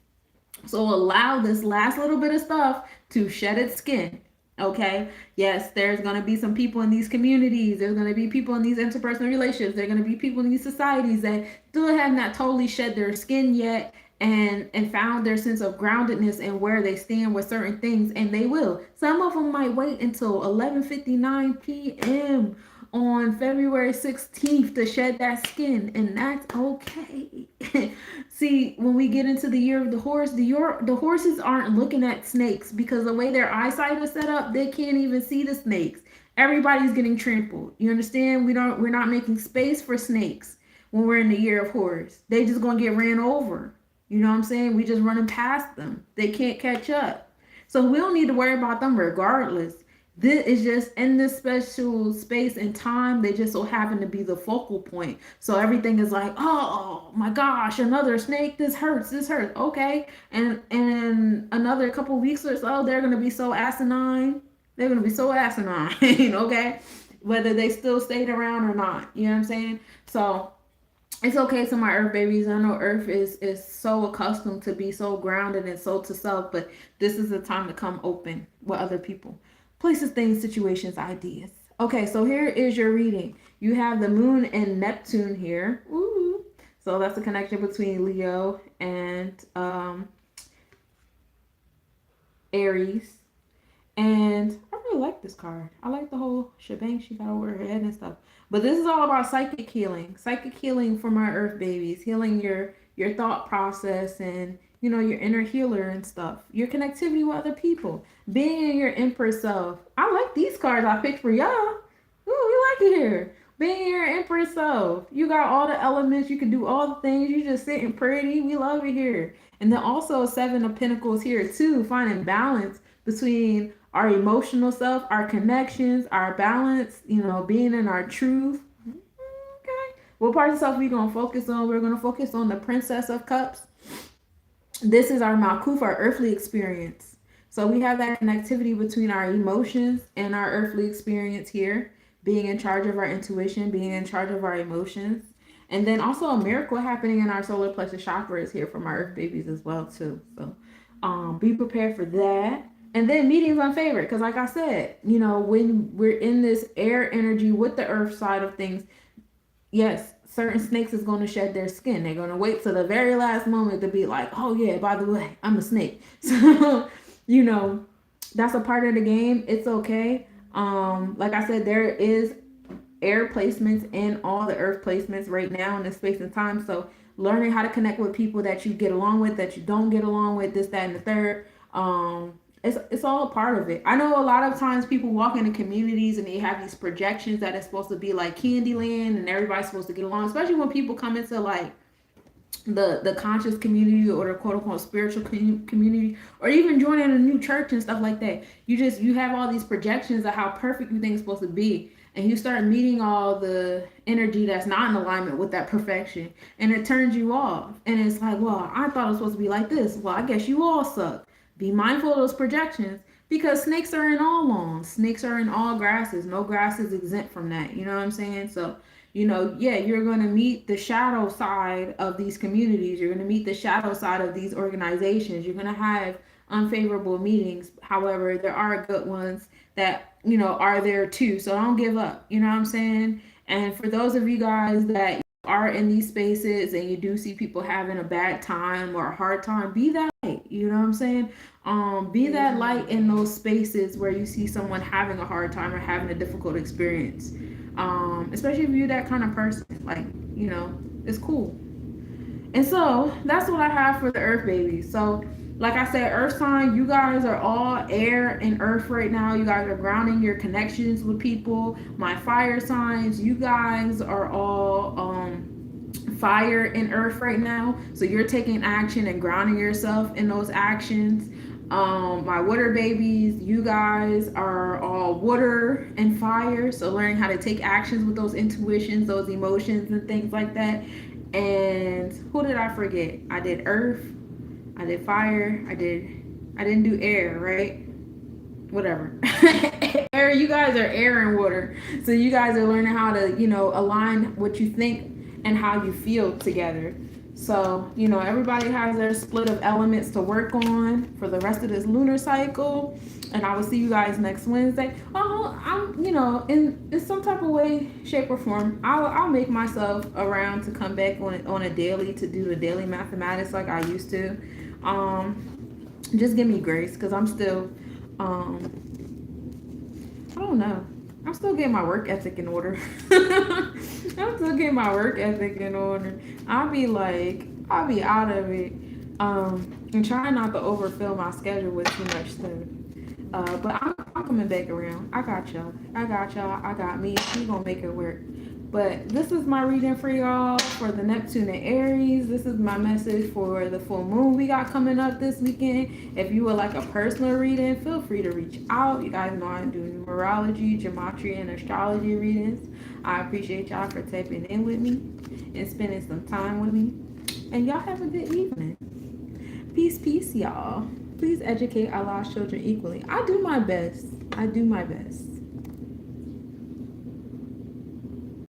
So allow this last little bit of stuff to shed its skin. Okay. Yes, there's going to be some people in these communities. There's going to be people in these interpersonal relationships. There's going to be people in these societies that still have not totally shed their skin yet, and found their sense of groundedness and where they stand with certain things, and they will. Some of them might wait until 11:59 p.m. on February 16th to shed that skin, and that's okay. See, when we get into the year of the horse, the horses aren't looking at snakes, because the way their eyesight is set up, they can't even see the snakes. Everybody's getting trampled. You understand? We're not making space for snakes when we're in the year of horse. They just gonna get ran over. You know what I'm saying? We just running past them. They can't catch up. So we don't need to worry about them regardless. This is just in this special space and time. They just so happen to be the focal point. So everything is like, oh my gosh, another snake. This hurts. This hurts. Okay. And in another couple weeks or so, they're gonna be so asinine. They're gonna be so asinine. Okay. Whether they still stayed around or not. You know what I'm saying? So it's okay to my earth babies. I know earth is so accustomed to be so grounded and so to self, but this is the time to come open with other people, places, things, situations, ideas. Okay, so here is your reading. You have the moon and Neptune here. Ooh. So that's the connection between Leo and Aries. And I really like this card. I like the whole shebang she got over her head and stuff. But this is all about psychic healing. Psychic healing for my earth babies. Healing your thought process, and your inner healer and stuff. Your connectivity with other people. Being in your empress self. I like these cards I picked for y'all. Ooh, we like it here. Being your empress self. You got all the elements. You can do all the things. You just sitting pretty. We love it here. And then also Seven of Pentacles here too. Finding balance between our emotional self, our connections, our balance, being in our truth. Okay. What part of self are we going to focus on? We're going to focus on the Princess of Cups. This is our Malkuth, our earthly experience. So we have that connectivity between our emotions and our earthly experience here, being in charge of our intuition, being in charge of our emotions. And then also a miracle happening in our solar plexus chakra is here from our earth babies as well too. So be prepared for that. And then meetings unfavored, because like I said, when we're in this air energy with the earth side of things, yes, certain snakes is going to shed their skin. They're going to wait till the very last moment to be like, oh yeah, by the way, I'm a snake. So, that's a part of the game. It's okay. Like I said, there is air placements in all the earth placements right now in this space and time. So learning how to connect with people that you get along with, that you don't get along with, this, that, and the third. It's all a part of it. I know a lot of times people walk into communities and they have these projections that it's supposed to be like Candyland and everybody's supposed to get along, especially when people come into like the conscious community or the quote unquote spiritual community, or even joining a new church and stuff like that. You have all these projections of how perfect you think it's supposed to be, and you start meeting all the energy that's not in alignment with that perfection, and it turns you off. And it's like, well, I thought it was supposed to be like this. Well, I guess you all suck. Be mindful of those projections. Because snakes are in all lawns, snakes are in all grasses. No grass is exempt from that. You know what I'm saying? So, yeah, you're going to meet the shadow side of these communities. You're going to meet the shadow side of these organizations. You're going to have unfavorable meetings. However, there are good ones that, are there too. So don't give up. You know what I'm saying? And for those of you guys that are in these spaces and you do see people having a bad time or a hard time, be that light. You know what I'm saying? Be that light in those spaces where you see someone having a hard time or having a difficult experience. Especially if you're that kind of person. Like, it's cool. And so that's what I have for the Earth babies. So, like I said, Earth sign, you guys are all air and earth right now. You guys are grounding your connections with people. My fire signs, you guys are all fire and earth right now. So you're taking action and grounding yourself in those actions. My water babies, you guys are all water and fire. So learning how to take actions with those intuitions, those emotions, and things like that. And who did I forget? I did earth, I did fire, I didn't do air, right? Whatever. Air, you guys are air and water. So you guys are learning how to, align what you think and how you feel together. So, everybody has their split of elements to work on for the rest of this lunar cycle. And I will see you guys next Wednesday. Oh, I'm, in some type of way, shape, or form, I'll make myself around to come back on a daily to do the daily mathematics like I used to. Just give me grace because I'm still, I don't know. I'm still getting my work ethic in order. I'm still getting my work ethic in order. I'll be out of it. And trying not to overfill my schedule with too much stuff. But I'm coming back around. I got y'all. I got y'all. I got me. We gonna make it work. But this is my reading for y'all for the Neptune and Aries. This is my message for the full moon we got coming up this weekend. If you would like a personal reading, feel free to reach out. You guys know I do numerology, gematria, and astrology readings. I appreciate y'all for tapping in with me and spending some time with me. And y'all have a good evening. Peace, peace, y'all. Please educate Allah's children equally. I do my best. I do my best.